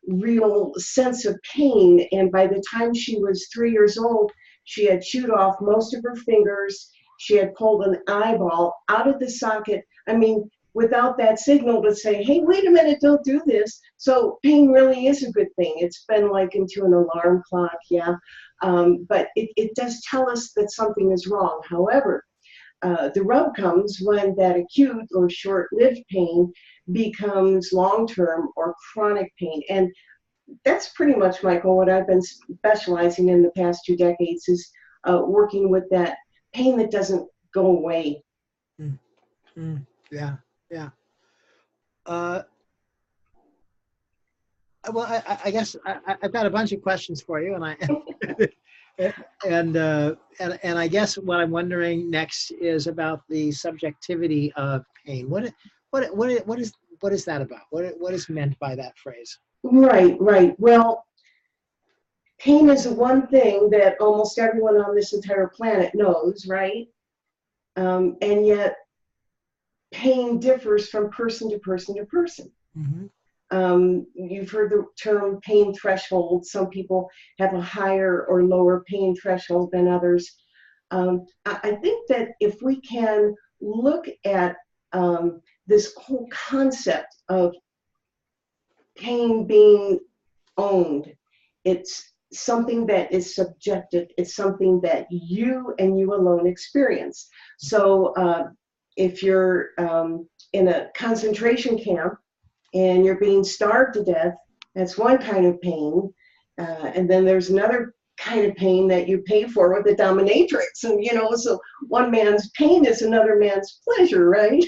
real sense of pain, and by the time she was 3 years old, she had chewed off most of her fingers. She had pulled an eyeball out of the socket. I mean, without that signal to say, hey, wait a minute, don't do this. So pain really is a good thing. It's been likened to an alarm clock, yeah. But it does tell us that something is wrong. However, the rub comes when that acute or short-lived pain becomes long-term or chronic pain. And that's pretty much, Michael, what I've been specializing in the past 2 decades is working with that pain that doesn't go away. Yeah. Well, I guess I've got a bunch of questions for you, and I guess what I'm wondering next is about the subjectivity of pain. What is that about? What is meant by that phrase? Right. Well, pain is the one thing that almost everyone on this entire planet knows, right? And yet pain differs from person to person to person. Mm-hmm. You've heard the term pain threshold. Some people have a higher or lower pain threshold than others. I think that if we can look at this whole concept of pain being owned, it's something that is subjective. It's something that you and you alone experience. So if you're in a concentration camp and you're being starved to death, that's one kind of pain. And then there's another kind of pain that you pay for with the dominatrix. And, so one man's pain is another man's pleasure, right?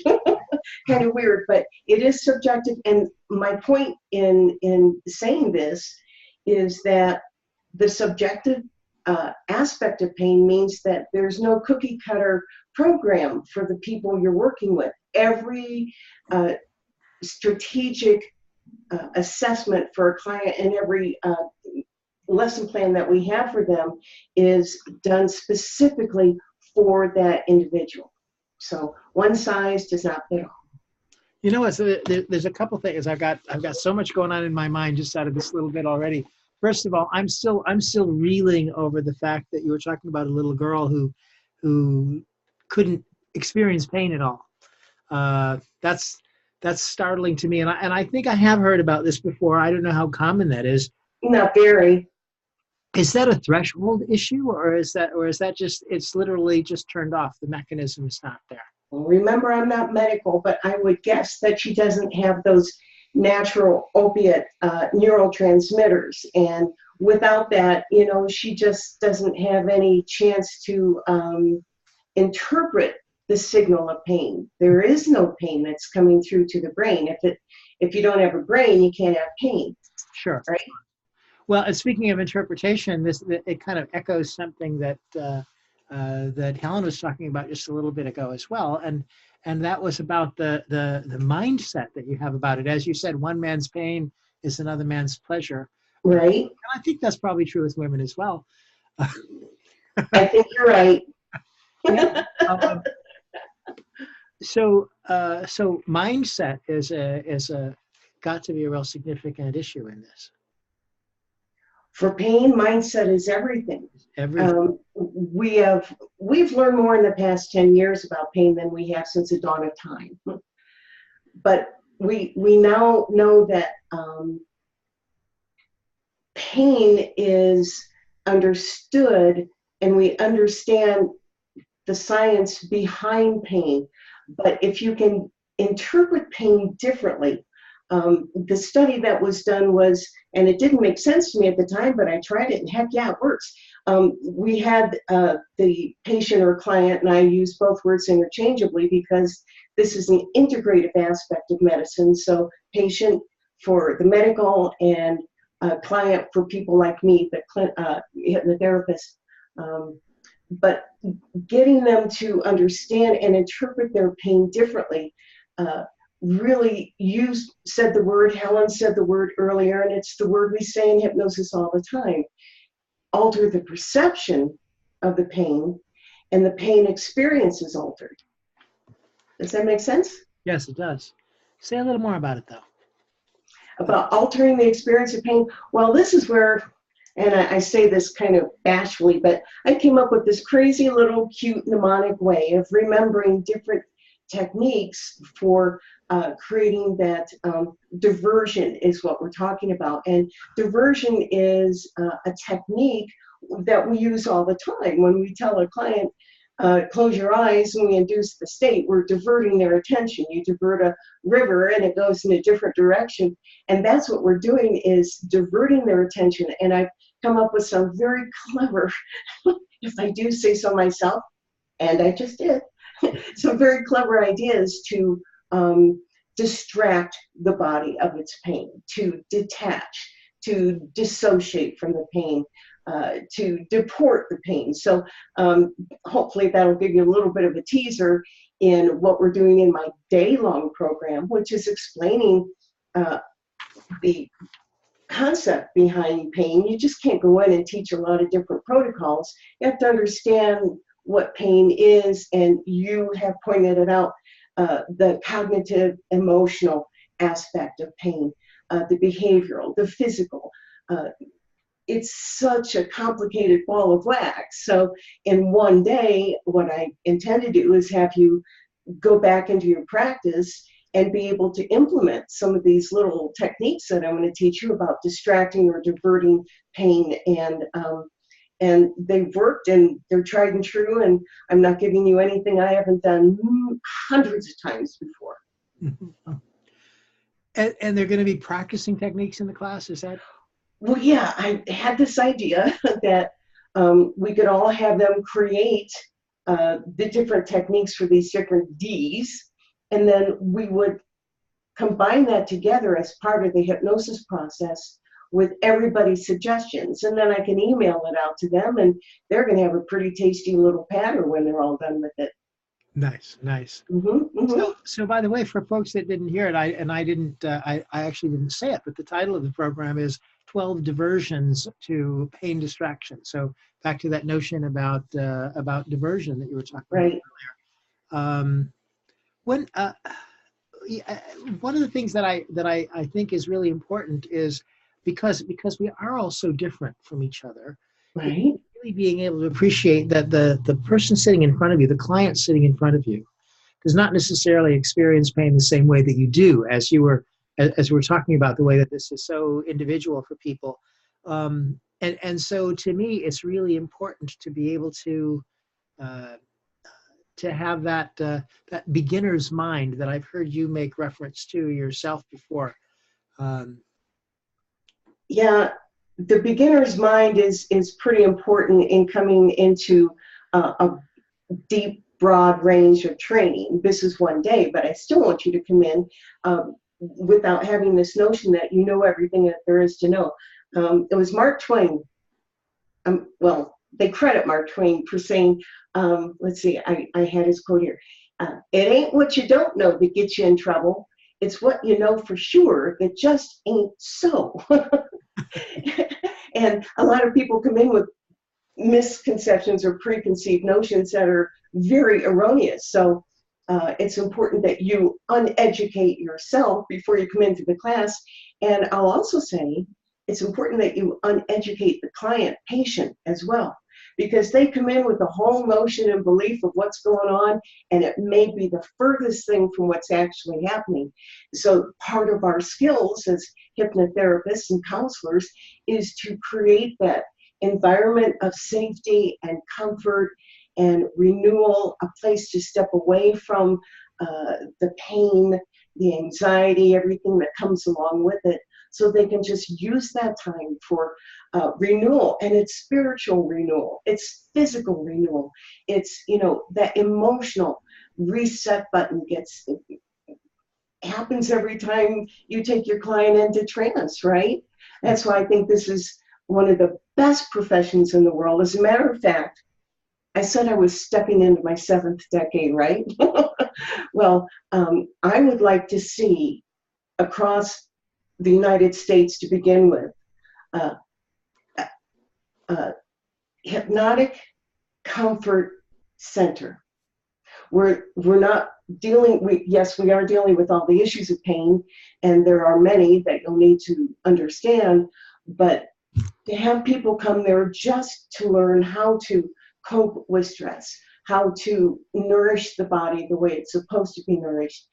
Kind of weird, but it is subjective. And my point in saying this is that the subjective aspect of pain means that there's no cookie cutter program for the people you're working with. Every strategic assessment for a client and every lesson plan that we have for them is done specifically for that individual. So one size does not fit all. So there's a couple things. I've got so much going on in my mind just out of this little bit already. First of all, I'm still reeling over the fact that you were talking about a little girl who couldn't experience pain at all. That's startling to me, and I think I have heard about this before. I don't know how common that is. Not very. Is that a threshold issue, or is that just, it's literally just turned off? The mechanism is not there. Well, remember, I'm not medical, but I would guess that she doesn't have those natural opiate neurotransmitters, and without that, she just doesn't have any chance to interpret the signal of pain. There is no pain that's coming through to the brain. If you don't have a brain, you can't have pain. Sure. Right. Well, and speaking of interpretation, it kind of echoes something that that Helen was talking about just a little bit ago as well, and that was about the mindset that you have about it. As you said, one man's pain is another man's pleasure. Right. And I think that's probably true with women as well. I think you're right. Yeah. So mindset is got to be a real significant issue in this. For pain, mindset is everything. We've learned more in the past 10 years about pain than we have since the dawn of time. But we now know that pain is understood, and we understand the science behind pain. But if you can interpret pain differently, the study that was done was, and it didn't make sense to me at the time, but I tried it, and heck yeah, it works. We had the patient or client, and I use both words interchangeably because this is an integrative aspect of medicine. So patient for the medical, and client for people like me, the therapist. But getting them to understand and interpret their pain differently, really, you said the word, Helen said the word earlier, and it's the word we say in hypnosis all the time: alter the perception of the pain, and the pain experience is altered. Does that make sense? Yes, it does. Say a little more about it, though. About altering the experience of pain. Well, this is where, and I say this kind of bashfully, but I came up with this crazy little cute mnemonic way of remembering different techniques for creating that diversion is what we're talking about. And diversion is a technique that we use all the time. When we tell a client, close your eyes, and we induce the state, we're diverting their attention. You divert a river and it goes in a different direction. And that's what we're doing, is diverting their attention. And I've come up with some very clever, if I do say so myself, and I just did, some very clever ideas to distract the body of its pain, to detach, to dissociate from the pain, to deport the pain. So hopefully that'll give you a little bit of a teaser in what we're doing in my day-long program, which is explaining the concept behind pain. You just can't go in and teach a lot of different protocols. You have to understand what pain is, and you have pointed it out. the cognitive, emotional aspect of pain, the behavioral, the physical. It's such a complicated ball of wax. So in one day, what I intend to do is have you go back into your practice and be able to implement some of these little techniques that I'm going to teach you about distracting or diverting pain. And they've worked, and they're tried and true, and I'm not giving you anything I haven't done hundreds of times before. And they're going to be practicing techniques in the class, is that? Well, yeah, I had this idea that we could all have them create the different techniques for these different Ds, and then we would combine that together as part of the hypnosis process with everybody's suggestions. And then I can email it out to them, and they're going to have a pretty tasty little pattern when they're all done with it. Nice, nice. Mm-hmm, mm-hmm. So by the way, for folks that didn't hear it, I actually didn't say it, but the title of the program is 12 Diversions to Pain Distraction. So back to that notion about diversion that you were talking Right. about earlier. One of the things that I think is really important is because we are all so different from each other. Right. Really being able to appreciate that the person sitting in front of you, the client sitting in front of you, does not necessarily experience pain the same way that you do, as we're talking about the way that this is so individual for people. And so to me, it's really important to be able to have that beginner's mind that I've heard you make reference to yourself before. Yeah, the beginner's mind is pretty important in coming into a deep, broad range of training. This is one day, but I still want you to come in without having this notion that you know everything that there is to know. It was Mark Twain. Well, they credit Mark Twain for saying, let's see, I had his quote here. It ain't what you don't know that gets you in trouble. It's what you know for sure that just ain't so. And a lot of people come in with misconceptions or preconceived notions that are very erroneous. So it's important that you uneducate yourself before you come into the class. And I'll also say it's important that you uneducate the client, patient as well, because they come in with a whole notion and belief of what's going on, and it may be the furthest thing from what's actually happening. So part of our skills as hypnotherapists and counselors is to create that environment of safety and comfort and renewal, a place to step away from the pain, the anxiety, everything that comes along with it, so they can just use that time for renewal. And it's spiritual renewal, it's physical renewal, it's, that emotional reset button happens every time you take your client into trance, right? That's why I think this is one of the best professions in the world. As a matter of fact, I said I was stepping into my 7th decade, right? Well, I would like to see across the United States, to begin with, hypnotic comfort center. We're not dealing, yes, we are dealing with all the issues of pain, and there are many that you'll need to understand, but to have people come there just to learn how to cope with stress, how to nourish the body the way it's supposed to be nourished,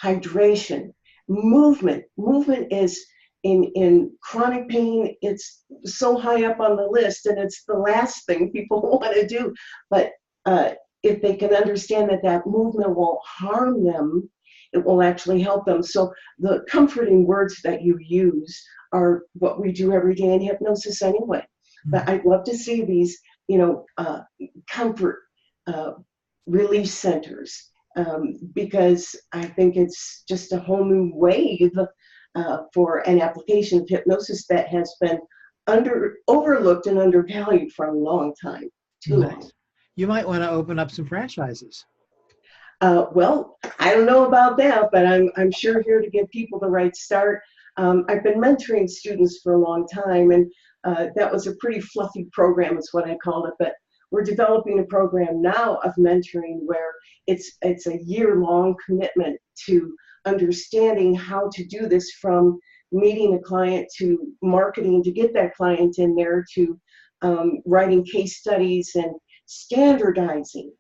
hydration, movement. Movement is, in chronic pain, it's so high up on the list, and it's the last thing people want to do. But if they can understand that movement won't harm them, it will actually help them. So the comforting words that you use are what we do every day in hypnosis anyway. Mm-hmm. But I'd love to see these, comfort release centers, because I think it's just a whole new wave for an application of hypnosis that has been overlooked and undervalued for a long time. Too long. You might want to open up some franchises. Well, I don't know about that, but I'm sure here to give people the right start. I've been mentoring students for a long time, and that was a pretty fluffy program is what I called it. But we're developing a program now of mentoring where it's a year-long commitment to understanding how to do this, from meeting a client to marketing to get that client in there, to writing case studies and standardizing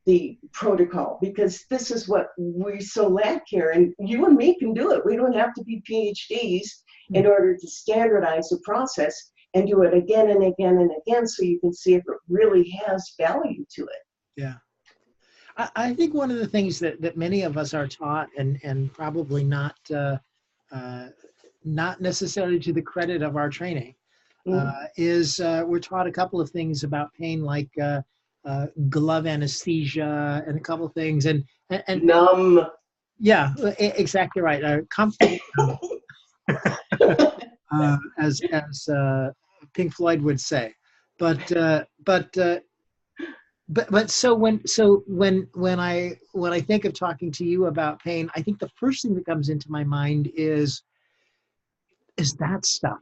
the protocol, because this is what we so lack here. And you and me can do it. We don't have to be PhDs in order to standardize the process and do it again and again and again, so you can see if it really has value to it. Yeah. I think one of the things that many of us are taught, and probably not necessarily to the credit of our training, is we're taught a couple of things about pain, like glove anesthesia and a couple of things, and numb. Yeah, exactly right. Comfortable, as Pink Floyd would say, but so when I think of talking to you about pain, I think the first thing that comes into my mind is that stuff.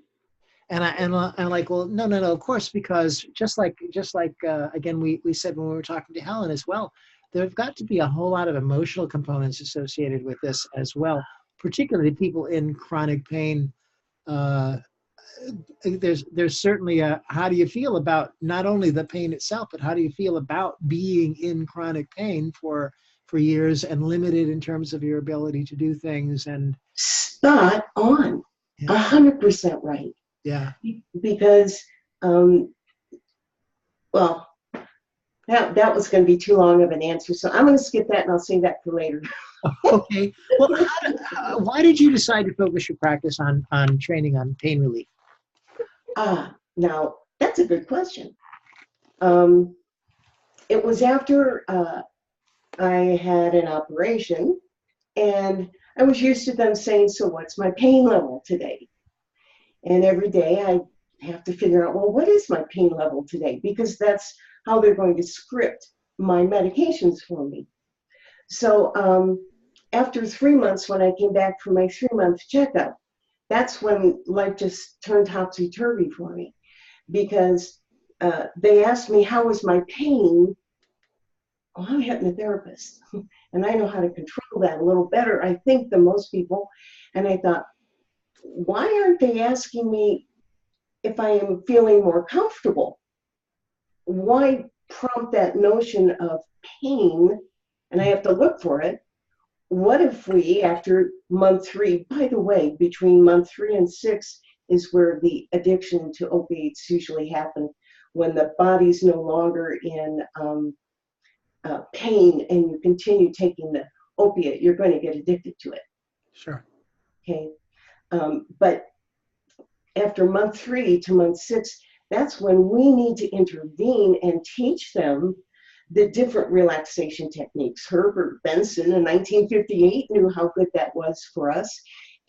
And I'm like, well, no, of course, because just like again, we said when we were talking to Helen as well, there've got to be a whole lot of emotional components associated with this as well, particularly people in chronic pain. There's certainly a, how do you feel about not only the pain itself, but how do you feel about being in chronic pain for years and limited in terms of your ability to do things? And spot on, 100% right. Yeah. Because, well, that was going to be too long of an answer, so I'm going to skip that and I'll save that for later. Okay. Well, why did you decide to focus your practice on training on pain relief? Now, that's a good question. It was after I had an operation, and I was used to them saying, so what's my pain level today? And every day I have to figure out, well, what is my pain level today? Because that's how they're going to script my medications for me. So after 3 months, when I came back from my 3-month checkup, that's when life just turned topsy-turvy for me, because they asked me, how was my pain? Well, I'm a hypnotherapist, and I know how to control that a little better, I think, than most people. And I thought, why aren't they asking me if I am feeling more comfortable? Why prompt that notion of pain? And I have to look for it. What if we, after month 3, by the way, between month 3 and 6 is where the addiction to opiates usually happen, when the body's no longer in pain and you continue taking the opiate, you're going to get addicted to it. Sure. Okay. But after month 3 to month 6, that's when we need to intervene and teach them the different relaxation techniques. Herbert Benson in 1958 knew how good that was for us.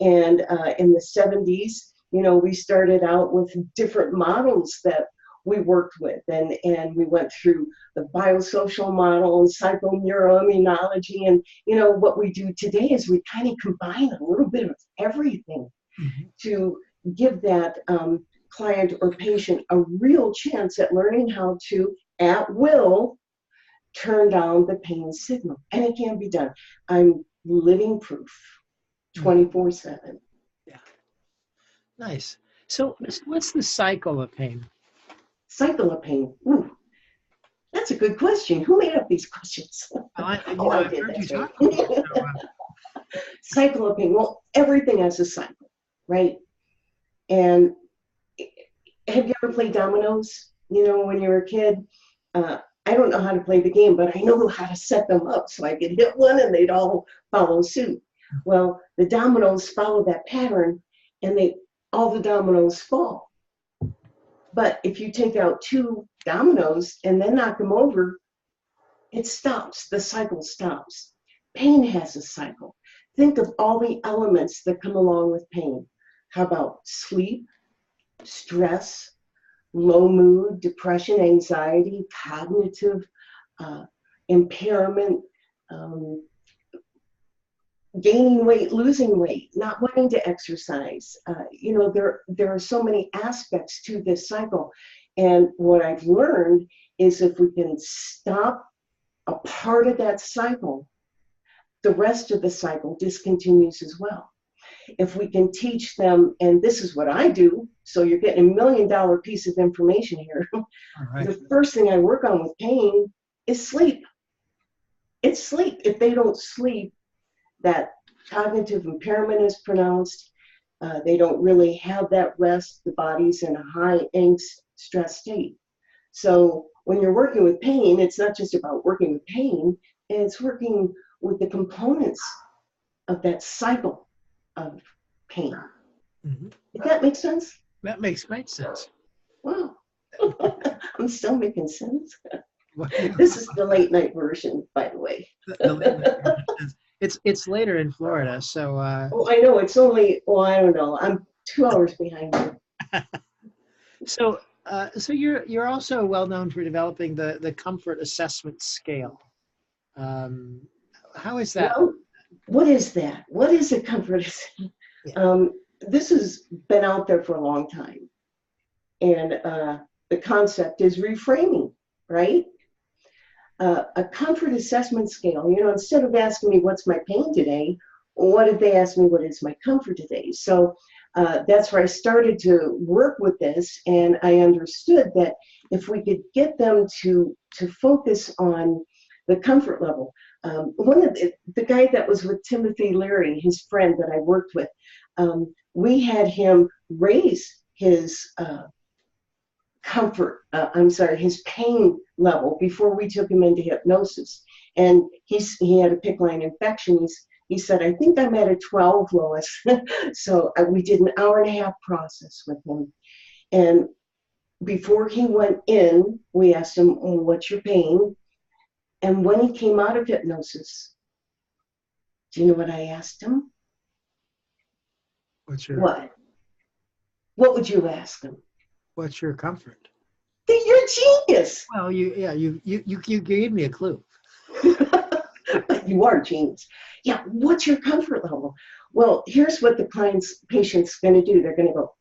And in the 70s, you know, we started out with different models that we worked with, and we went through the biosocial model and psychoneuroimmunology. And, you know, what we do today is we kind of combine a little bit of everything to give that client or patient a real chance at learning how to, at will, turn down the pain signal. And it can be done. I'm living proof, 24/7. Yeah. Nice. So what's the cycle of pain? Cycle of pain. Ooh, that's a good question. Who made up these questions? I did. That's right. Cycle of pain. Well, everything has a cycle, right? And have you ever played dominoes? You know, when you were a kid, I don't know how to play the game, but I know how to set them up so I could hit one and they'd all follow suit. Well, the dominoes follow that pattern, and all the dominoes fall. But if you take out 2 dominoes and then knock them over, it stops. The cycle stops. Pain has a cycle. Think of all the elements that come along with pain. How about sleep, stress, low mood, depression, anxiety, cognitive impairment, gaining weight, losing weight, not wanting to exercise. You know, there are so many aspects to this cycle. And what I've learned is if we can stop a part of that cycle, the rest of the cycle discontinues as well. If we can teach them, and this is what I do, so you're getting $1 million piece of information here. All right. The first thing I work on with pain is sleep. It's sleep. If they don't sleep, that cognitive impairment is pronounced. They don't really have that rest. The body's in a high angst, stress state. So when you're working with pain, it's not just about working with pain, it's working with the components of that cycle of pain. Mm-hmm. Does that make sense? That makes great sense. Wow. I'm still making sense. Well, This is the late night version, by the way. the late night version is- it's later in Florida, so Oh, I know. It's only, well, I don't know. I'm 2 hours behind you. so you're also well known for developing the comfort assessment scale. How is that? Well, what is that? What is a comfort assessment? Yeah. This has been out there for a long time. And the concept is reframing, right? A comfort assessment scale, instead of asking me what's my pain today, what if they ask me what is my comfort today? So that's where I started to work with this, and I understood that if we could get them to focus on the comfort level. One of the guy that was with Timothy Leary, his friend that I worked with, we had him raise his his pain level before we took him into hypnosis. And he had a PICC line infection. He said, I think I'm at a 12, Lois. So we did an 1.5 hour process with him. And before he went in, we asked him, what's your pain? And when he came out of hypnosis, do you know what I asked him? What? What would you ask him? What's your comfort? You're genius. Well, you gave me a clue. You are genius. Yeah, what's your comfort level? Well, here's what the patient's going to do. They're going to go,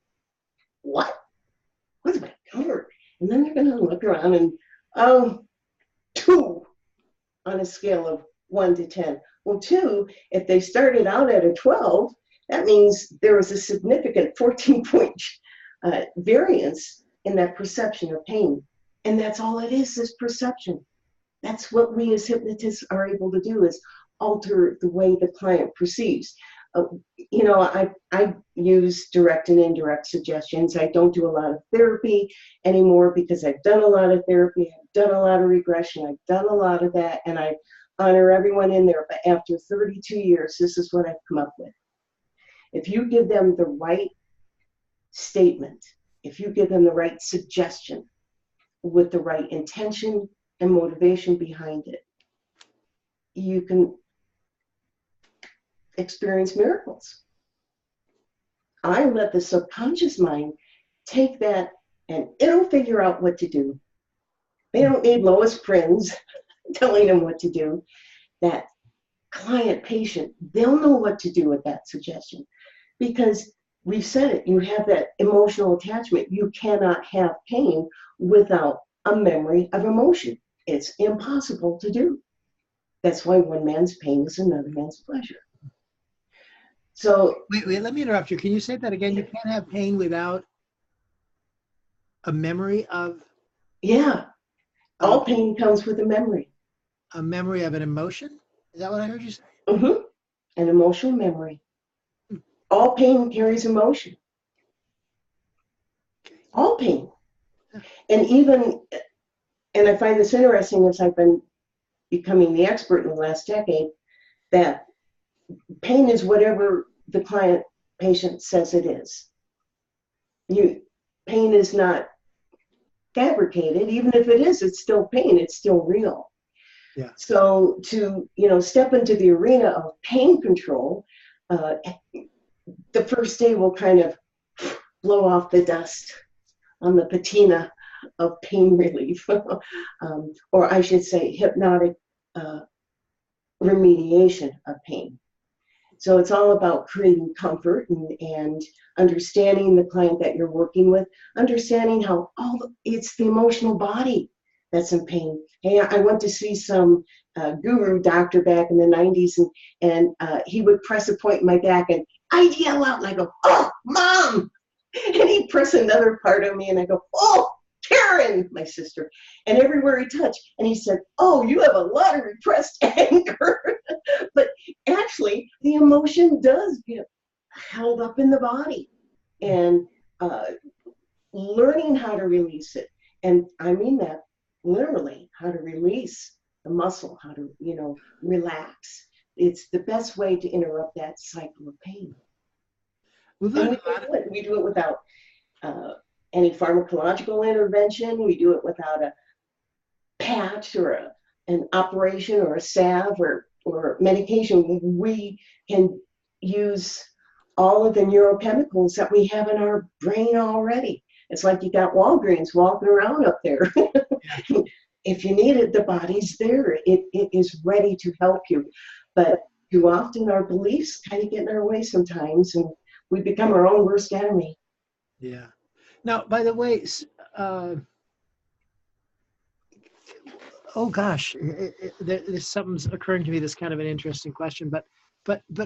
what? What's my comfort? And then they're going to look around and, 2 on a scale of 1 to 10. Well, 2, if they started out at a 12, that means there was a significant 14-point variance in that perception of pain. And that's all it is perception. That's what we as hypnotists are able to do, is alter the way the client perceives. I use direct and indirect suggestions. I don't do a lot of therapy anymore because I've done a lot of therapy, I've done a lot of regression, I've done a lot of that, and I honor everyone in there. But after 32 years, this is what I've come up with. If you give them the right statement, if you give them the right suggestion with the right intention and motivation behind it, you can experience miracles. I let the subconscious mind take that and it'll figure out what to do. They don't need Lois Prinz telling them what to do. That client, patient, they'll know what to do with that suggestion, because we've said it, you have that emotional attachment. You cannot have pain without a memory of emotion. It's impossible to do. That's why one man's pain is another man's pleasure. So wait, let me interrupt you. Can you say that again? You can't have pain without a memory of? Yeah. All pain comes with a memory. A memory of an emotion? Is that what I heard you say? Mm-hmm. An emotional memory. All pain carries emotion. Okay. All pain. And I find this interesting as I've been becoming the expert in the last decade, that pain is whatever the client patient says it is. Pain is not fabricated. Even if it is, it's still pain. It's still real. Yeah. So to step into the arena of pain control, the first day will kind of blow off the dust on the patina of pain relief, or I should say hypnotic remediation of pain. So it's all about creating comfort and understanding the client that you're working with, understanding how it's the emotional body that's in pain. Hey, I went to see some guru doctor back in the 90s, and he would press a point in my back, and I'd yell out, and I go, "Oh, Mom!" And he'd press another part of me, and I go, "Oh, Karen," my sister. And everywhere he touched, and he said, "Oh, you have a lot of repressed anger." But actually, the emotion does get held up in the body, and learning how to release it. And I mean that literally, how to release the muscle, how to, relax. It's the best way to interrupt that cycle of pain. And we do it without any pharmacological intervention. We do it without a patch or an operation or a salve or medication. We can use all of the neurochemicals that we have in our brain already. It's like you got Walgreens walking around up there. If you need it, the body's there. It is ready to help you. But too often our beliefs kind of get in our way sometimes, and we become our own worst enemy. Yeah. Now, by the way, oh gosh, there's something's occurring to me that's kind of an interesting question. But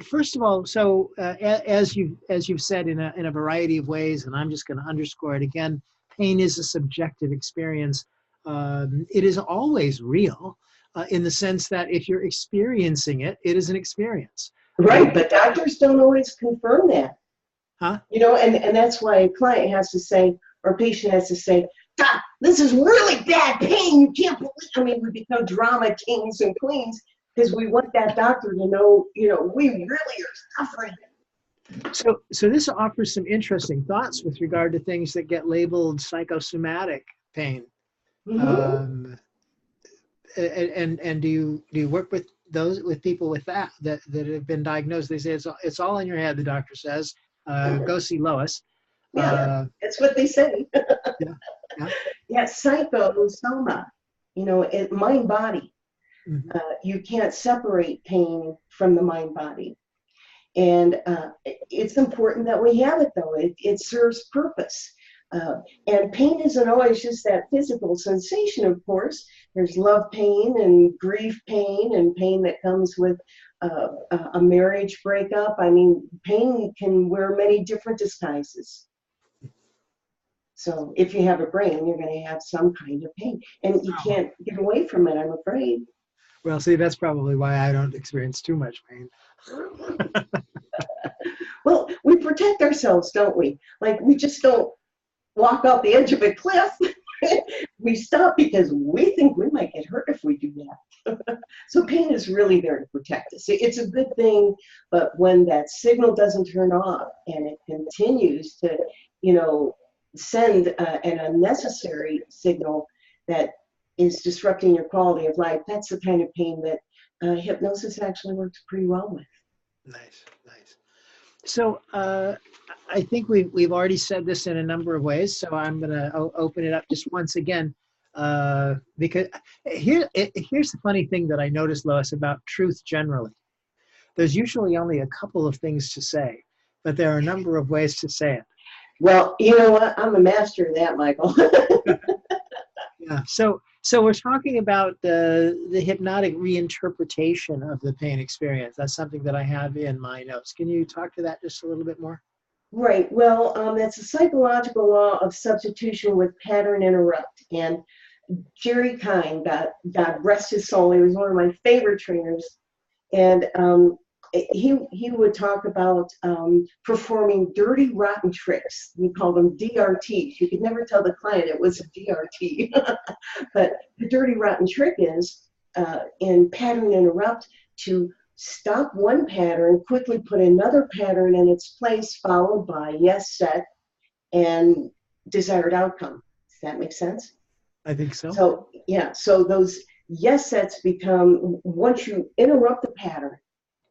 first of all, so as you've said in a variety of ways, and I'm just going to underscore it again, pain is a subjective experience. It is always real in the sense that if you're experiencing it, it is an experience. Right, but doctors don't always confirm that. Huh? And that's why a client has to say, or a patient has to say, "Doc, this is really bad pain. You can't believe." I mean, we become drama kings and queens because we want that doctor to know, we really are suffering. So this offers some interesting thoughts with regard to things that get labeled psychosomatic pain. Mm-hmm. And do you work with people with that have been diagnosed? They say it's all in your head. The doctor says, go see Lois. Yeah, that's what they say. Yeah, psychosoma. Mind body. Mm-hmm. You can't separate pain from the mind body, and it's important that we have it though. It serves purpose. And pain isn't always just that physical sensation, of course. There's love pain and grief pain and pain that comes with a marriage breakup. I mean, pain can wear many different disguises. So if you have a brain, you're going to have some kind of pain. And you can't get away from it, I'm afraid. Well, see, that's probably why I don't experience too much pain. Well, we protect ourselves, don't we? Like, we just don't walk off the edge of a cliff. We stop because we think we might get hurt if we do that. So pain is really there to protect us. It's a good thing, but when that signal doesn't turn off and it continues to, send an unnecessary signal that is disrupting your quality of life, that's the kind of pain that hypnosis actually works pretty well with. Nice. So I think we've already said this in a number of ways, so I'm going to open it up just once again, because here's the funny thing that I noticed, Lois, about truth generally. There's usually only a couple of things to say, but there are a number of ways to say it. Well, you know what? I'm a master of that, Michael. Yeah. So we're talking about the hypnotic reinterpretation of the pain experience. That's something that I have in my notes. Can you talk to that just a little bit more? Right. Well, that's a psychological law of substitution with pattern interrupt. And Jerry Kine, God rest his soul, he was one of my favorite trainers. And he would talk about performing dirty, rotten tricks. We called them DRTs. You could never tell the client it was a DRT. But the dirty, rotten trick is in pattern interrupt to stop one pattern, quickly put another pattern in its place, followed by yes set and desired outcome. Does that make sense? I think so. So those yes sets become, once you interrupt the pattern,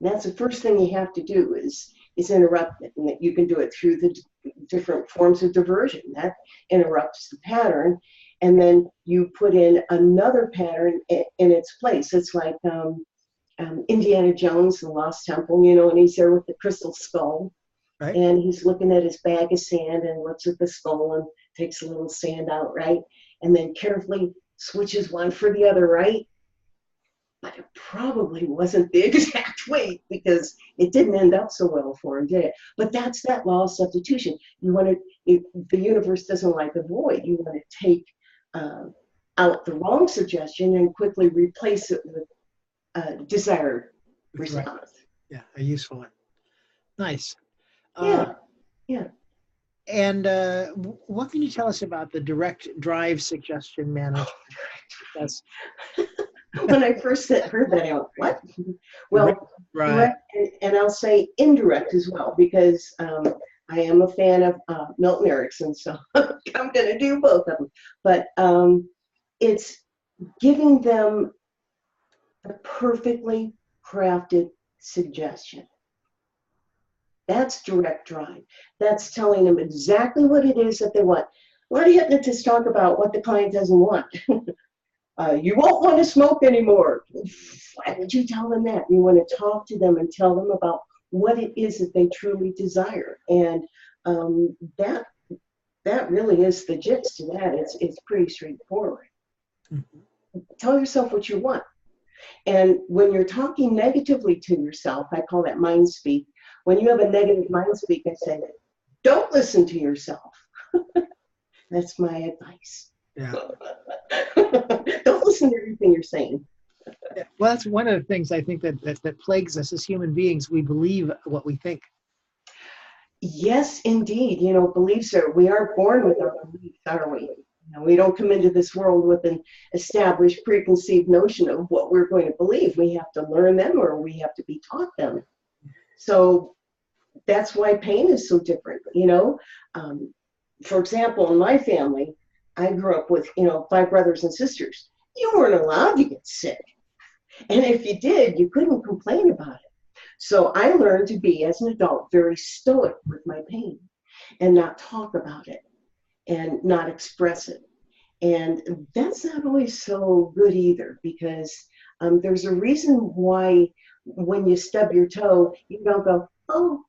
that's the first thing you have to do is interrupt it. And you can do it through the different forms of diversion. That interrupts the pattern. And then you put in another pattern in its place. It's like Indiana Jones, the Lost Temple, and he's there with the crystal skull. Right. And he's looking at his bag of sand and looks at the skull and takes a little sand out, right? And then carefully switches one for the other, right? But it probably wasn't the exact weight because it didn't end up so well for him, did it? But that's that law of substitution. You want to, the universe doesn't like a void. You want to take out the wrong suggestion and quickly replace it with a desired response. Right. Yeah, a useful one. Nice. Yeah. And what can you tell us about the direct drive suggestion management? That's when I first heard that, I went, what? Well, right. Direct, and I'll say indirect as well, because I am a fan of Milton Erickson, so I'm going to do both of them. But it's giving them a perfectly crafted suggestion. That's direct drive. That's telling them exactly what it is that they want. A lot of hypnotists talk about what the client doesn't want. You won't want to smoke anymore. Why would you tell them that? You want to talk to them and tell them about what it is that they truly desire. And that really is the gist to that. It's pretty straightforward. Mm-hmm. Tell yourself what you want. And when you're talking negatively to yourself, I call that mind speak. When you have a negative mind speak, I say, don't listen to yourself. That's my advice. Yeah. Don't listen to everything you're saying. Yeah. Well, that's one of the things I think that plagues us as human beings. We believe what we think. Yes, indeed. Beliefs we are born with our beliefs, aren't we? We don't come into this world with an established preconceived notion of what we're going to believe. We have to learn them or we have to be taught them. So that's why pain is so different. For example, in my family, I grew up with, 5 brothers and sisters. You weren't allowed to get sick. And if you did, you couldn't complain about it. So I learned to be, as an adult, very stoic with my pain and not talk about it and not express it. And that's not always so good either, because there's a reason why when you stub your toe, you don't go, oh,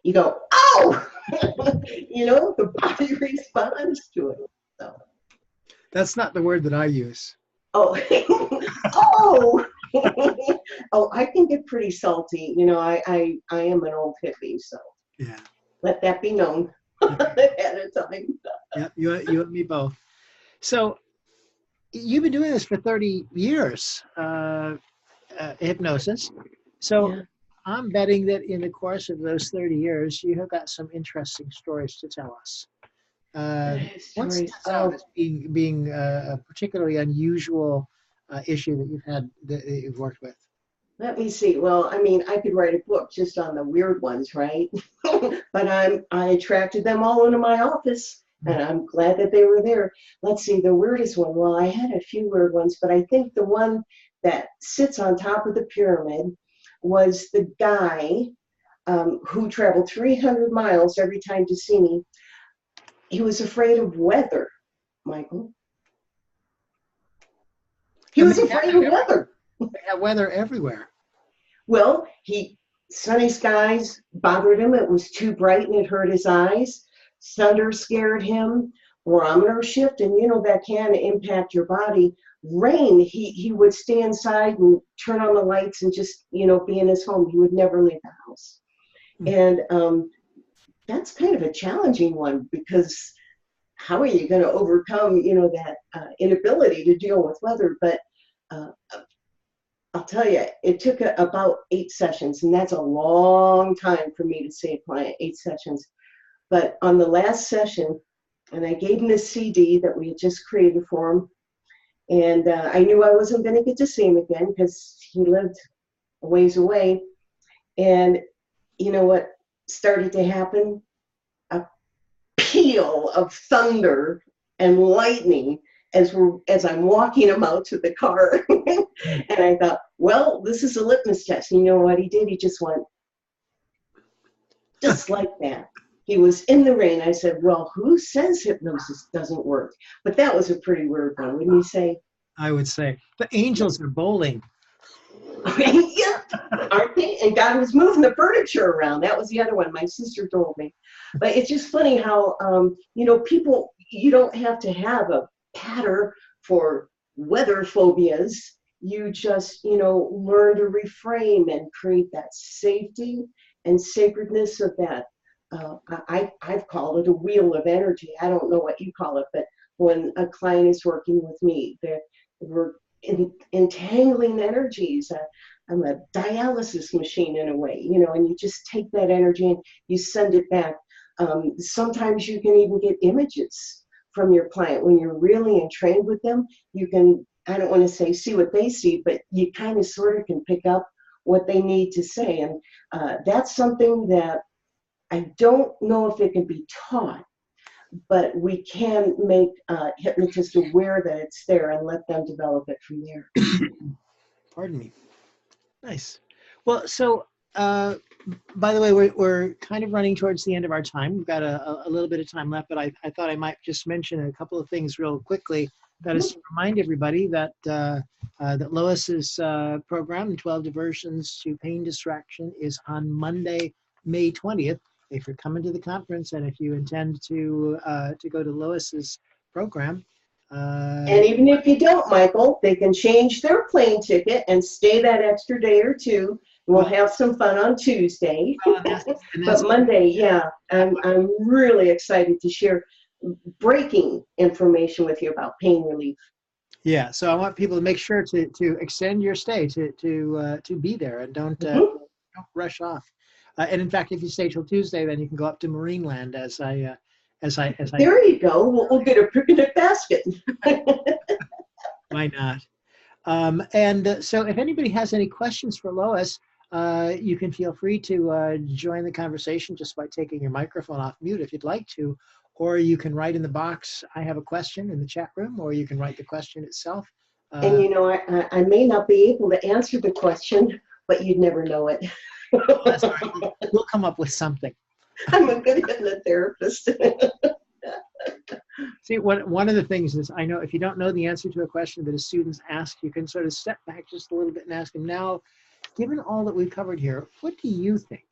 you go, oh! The body responds to it. So. That's not the word that I use. Oh, oh! Oh, I can get pretty salty. I am an old hippie, so yeah. Let that be known ahead of time. Yeah, you and me both. So you've been doing this for 30 years, hypnosis. So yeah. I'm betting that in the course of those 30 years, you have got some interesting stories to tell us. What stands out as being a particularly unusual issue that you've worked with? Let me see. Well, I could write a book just on the weird ones, right? But I attracted them all into my office, and I'm glad that they were there. Let's see, the weirdest one. Well, I had a few weird ones, but I think the one that sits on top of the pyramid was the guy who traveled 300 miles every time to see me. He was afraid of weather, Michael. He was afraid of weather. They have weather everywhere. Well, sunny skies bothered him. It was too bright and it hurt his eyes. Thunder scared him. Barometer shift, and that can impact your body. Rain, he would stay inside and turn on the lights and just, be in his home. He would never leave the house. Mm-hmm. And that's kind of a challenging one, because how are you going to overcome, that inability to deal with weather? But I'll tell you, it took about 8 sessions, and that's a long time for me to see a client, 8 sessions. But on the last session, and I gave him this CD that we had just created for him, and I knew I wasn't going to get to see him again because he lived a ways away. And you know what started to happen? A peal of thunder and lightning as I'm walking him out to the car. And I thought, well, this is a litmus test. And you know what he did? He just went, just like that. He was in the rain. I said, well, who says hypnosis doesn't work? But that was a pretty weird one, wouldn't you say? I would say. The angels are bowling. Yeah, aren't they? And God was moving the furniture around. That was the other one. My sister told me. But it's just funny how, people, you don't have to have a pattern for weather phobias. You just, learn to reframe and create that safety and sacredness of that. I've called it a wheel of energy. I don't know what you call it, but when a client is working with me, we're entangling energies. I'm a dialysis machine in a way, and you just take that energy and you send it back. Sometimes you can even get images from your client when you're really entrained with them. You can, I don't want to say see what they see, but you kind of sort of can pick up what they need to say. And that's something that I don't know if it can be taught, but we can make hypnotists aware that it's there and let them develop it from there. Pardon me. Nice. Well, so by the way, we're kind of running towards the end of our time. We've got a little bit of time left, but I thought I might just mention a couple of things real quickly. That is to remind everybody that that Lois's program, 12 Diversions to Pain Distraction, is on Monday, May 20th. If you're coming to the conference and if you intend to go to Lois's program. And even if you don't, Michael, they can change their plane ticket and stay that extra day or two. We'll have some fun on Tuesday. But Monday, yeah, I'm really excited to share breaking information with you about pain relief. Yeah, so I want people to make sure to extend your stay to be there and don't rush off. And in fact, if you stay till Tuesday, then you can go up to Marineland as I. There you go. We'll get a picnic basket. Why not? And so if anybody has any questions for Lois, you can feel free to join the conversation just by taking your microphone off mute if you'd like to, or you can write in the box, I have a question, in the chat room, or you can write the question itself. And I may not be able to answer the question, but you'd never know it. That's all right. We'll come up with something. I'm a good hypnotherapist. See, one of the things is, I know if you don't know the answer to a question that a student's asked, you can sort of step back just a little bit and ask them, now, given all that we've covered here, what do you think?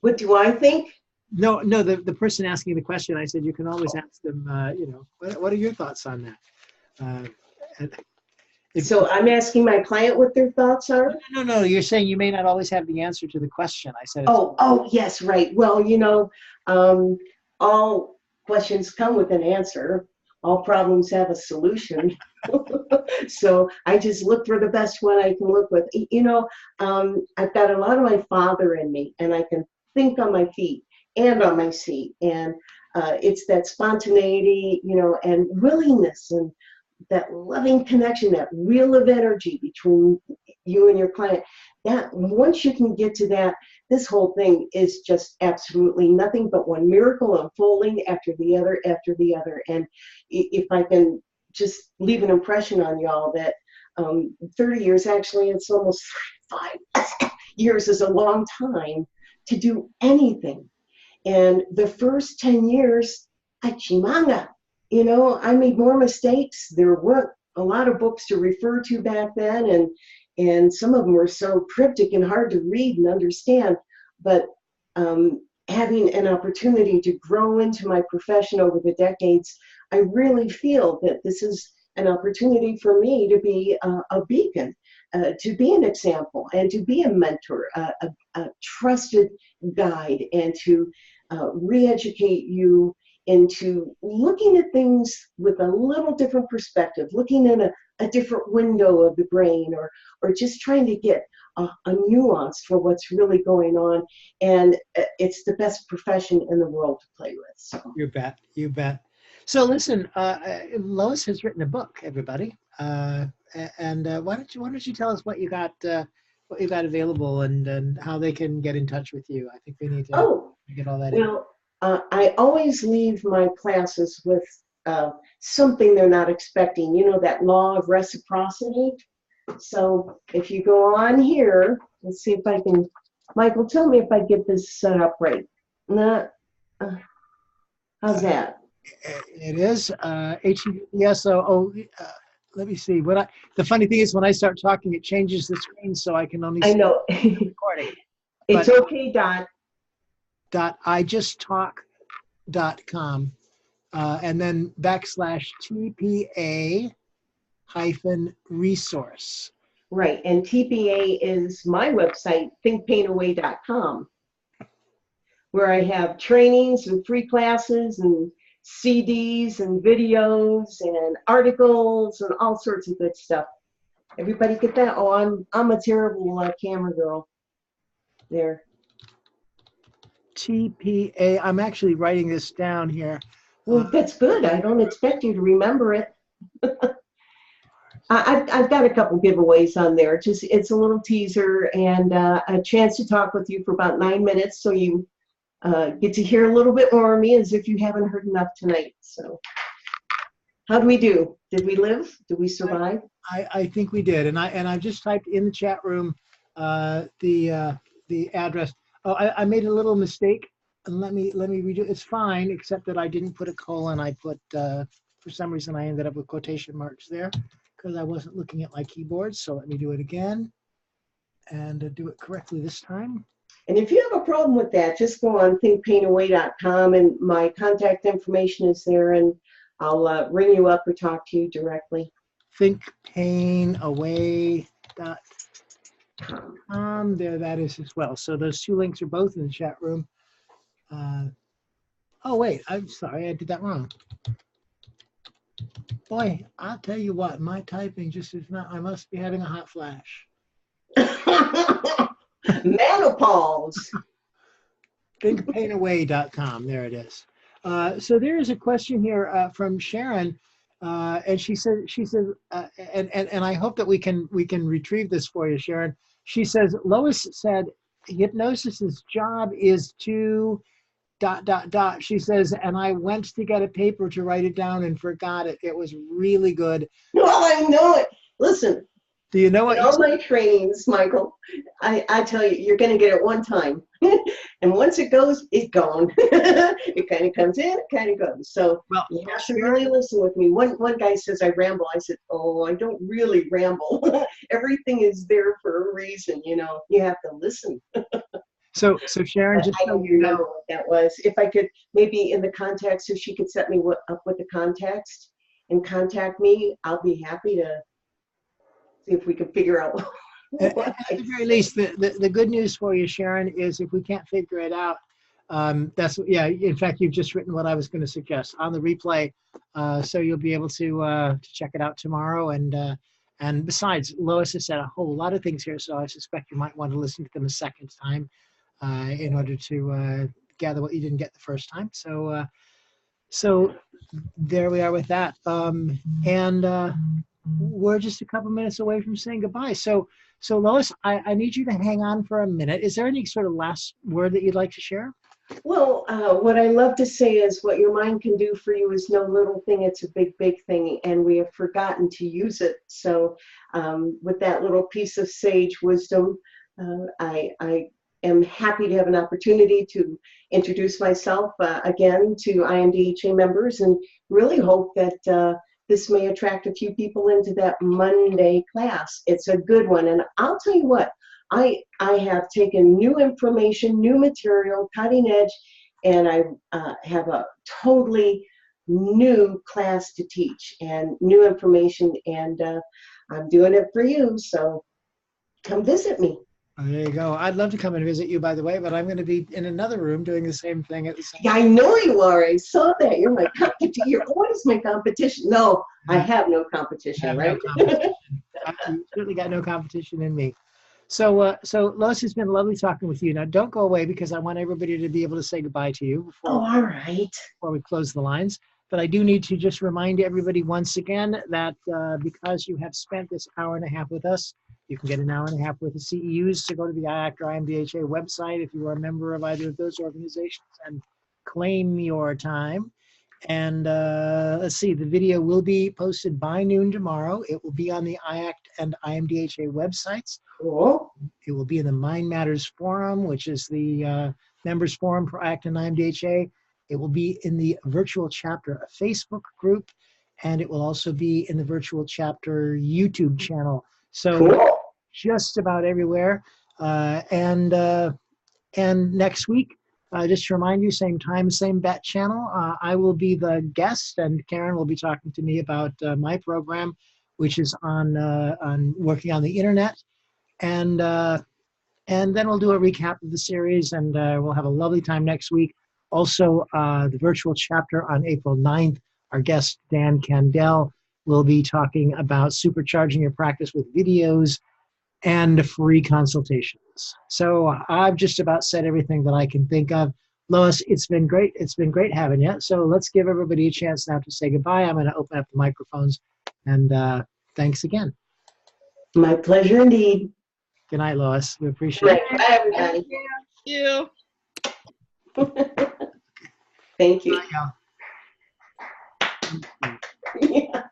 What do I think? No, the person asking the question, I said, you can always ask them, what are your thoughts on that? So I'm asking my client what their thoughts are? No, you're saying you may not always have the answer to the question. I said. Oh, yes, right. Well, all questions come with an answer. All problems have a solution. So I just look for the best one I can look with. I've got a lot of my father in me, and I can think on my feet and on my seat. And it's that spontaneity, and willingness and that loving connection, that wheel of energy between you and your client. That once you can get to that, this whole thing is just absolutely nothing but one miracle unfolding after the other. And if I can just leave an impression on y'all that 30 years, actually, it's almost 5 years is a long time to do anything. And the first 10 years, achimanga. I made more mistakes. There weren't a lot of books to refer to back then, and some of them were so cryptic and hard to read and understand. But having an opportunity to grow into my profession over the decades, I really feel that this is an opportunity for me to be a beacon, to be an example, and to be a mentor, a trusted guide, and to re-educate you into looking at things with a little different perspective, looking in a different window of the brain, or just trying to get a nuance for what's really going on. And it's the best profession in the world to play with. So. You bet. So listen, Lois has written a book, everybody. And why don't you tell us what you got available and how they can get in touch with you? I think we need to get all that in. I always leave my classes with something they're not expecting, that law of reciprocity. So if you go on here, let's see if I can, Michael, tell me if I get this set up right. How's that? It is HESO. let me see. The funny thing is when I start talking, it changes the screen so I can only I see know. the recording. It's But okay, Dot. .ijusttalk.com and then /TPA hyphen resource. Right. And TPA is my website, thinkpainaway.com, where I have trainings and free classes and CDs and videos and articles and all sorts of good stuff. Everybody get that? Oh, I'm a terrible camera girl. There. TPA. I'm actually writing this down here. Well, that's good. I don't expect you to remember it. I've got a couple giveaways on there. It's a little teaser and a chance to talk with you for about 9 minutes, so you get to hear a little bit more of me as if you haven't heard enough tonight. So, how do we do? Did we live? Did we survive? I think we did, and I've just typed in the chat room the address. Oh, I made a little mistake. And let me redo. It's fine, except that I didn't put a colon. I put for some reason I ended up with quotation marks there because I wasn't looking at my keyboard. So let me do it again and do it correctly this time. And if you have a problem with that, just go on thinkpainaway.com and my contact information is there, and I'll ring you up or talk to you directly. Thinkpainaway.com. There, that is as well. So those two links are both in the chat room. Oh wait, I'm sorry, I did that wrong. Boy, I'll tell you what, my typing just is not. I must be having a hot flash. Menopause. Thinkpainaway.com. There it is. So there is a question here from Sharon, and she says, and I hope that we can retrieve this for you, Sharon. She says Lois said hypnosis's job is to ... She says, and I went to get a paper to write it down and forgot it. It was really good. Well, I know it. Listen. Do you know what? In all my trainings, Michael, I tell you, you're going to get it one time. And once it goes, it's gone. It kind of comes in, it kind of goes. So well, you have to really listen with me. One guy says I ramble. I said, oh, I don't really ramble. Everything is there for a reason, you know. You have to listen. So Sharon, just I don't remember what that was. If I could, maybe in the context, so she could set me up with the context and contact me, I'll be happy to see if we can figure out. At the very least, the good news for you, Sharon, is if we can't figure it out, yeah. In fact, you've just written what I was going to suggest on the replay, so you'll be able to check it out tomorrow. And besides, Lois has said a whole lot of things here, so I suspect you might want to listen to them a second time in order to gather what you didn't get the first time. So there we are with that. And we're just a couple minutes away from saying goodbye. So Lois, I need you to hang on for a minute. Is there any sort of last word that you'd like to share? Well, what I love to say is what your mind can do for you is no little thing. It's a big, big thing, and we have forgotten to use it. So with that little piece of sage wisdom, I am happy to have an opportunity to introduce myself again to IMDHA members, and really hope that this may attract a few people into that Monday class. It's a good one, and I'll tell you what, I have taken new information, new material, cutting edge, and I have a totally new class to teach and new information, and I'm doing it for you, so come visit me. There you go. I'd love to come and visit you, by the way, but I'm going to be in another room doing the same thing at the same time. I know you are. I saw that. You're my competition. You're always my competition. No, I have no competition, right? No competition. You certainly got no competition in me. So Lois, it's been lovely talking with you. Now, don't go away because I want everybody to be able to say goodbye to you all right. Before we close the lines. But I do need to just remind everybody once again that because you have spent this hour and a half with us, you can get an hour and a half worth of CEUs to go to the IACT or IMDHA website if you are a member of either of those organizations and claim your time. And let's see, the video will be posted by noon tomorrow. It will be on the IACT and IMDHA websites. Cool. It will be in the Mind Matters Forum, which is the members forum for IACT and IMDHA. It will be in the virtual chapter, a Facebook group, and it will also be in the virtual chapter YouTube channel. So Cool. just about everywhere. And next week, just to remind you, same time, same bat channel. I will be the guest, and Karen will be talking to me about my program, which is on working on the internet. And then we'll do a recap of the series, and we'll have a lovely time next week. Also, the virtual chapter on April 9th, our guest, Dan Candell, will be talking about supercharging your practice with videos and free consultations. So I've just about said everything that I can think of. Lois, it's been great. It's been great having you. So let's give everybody a chance now to say goodbye. I'm going to open up the microphones, and thanks again. My pleasure indeed. Good night, Lois. We appreciate it. Bye, everybody. Thank you. Thank you. Bye, y'all. Yeah.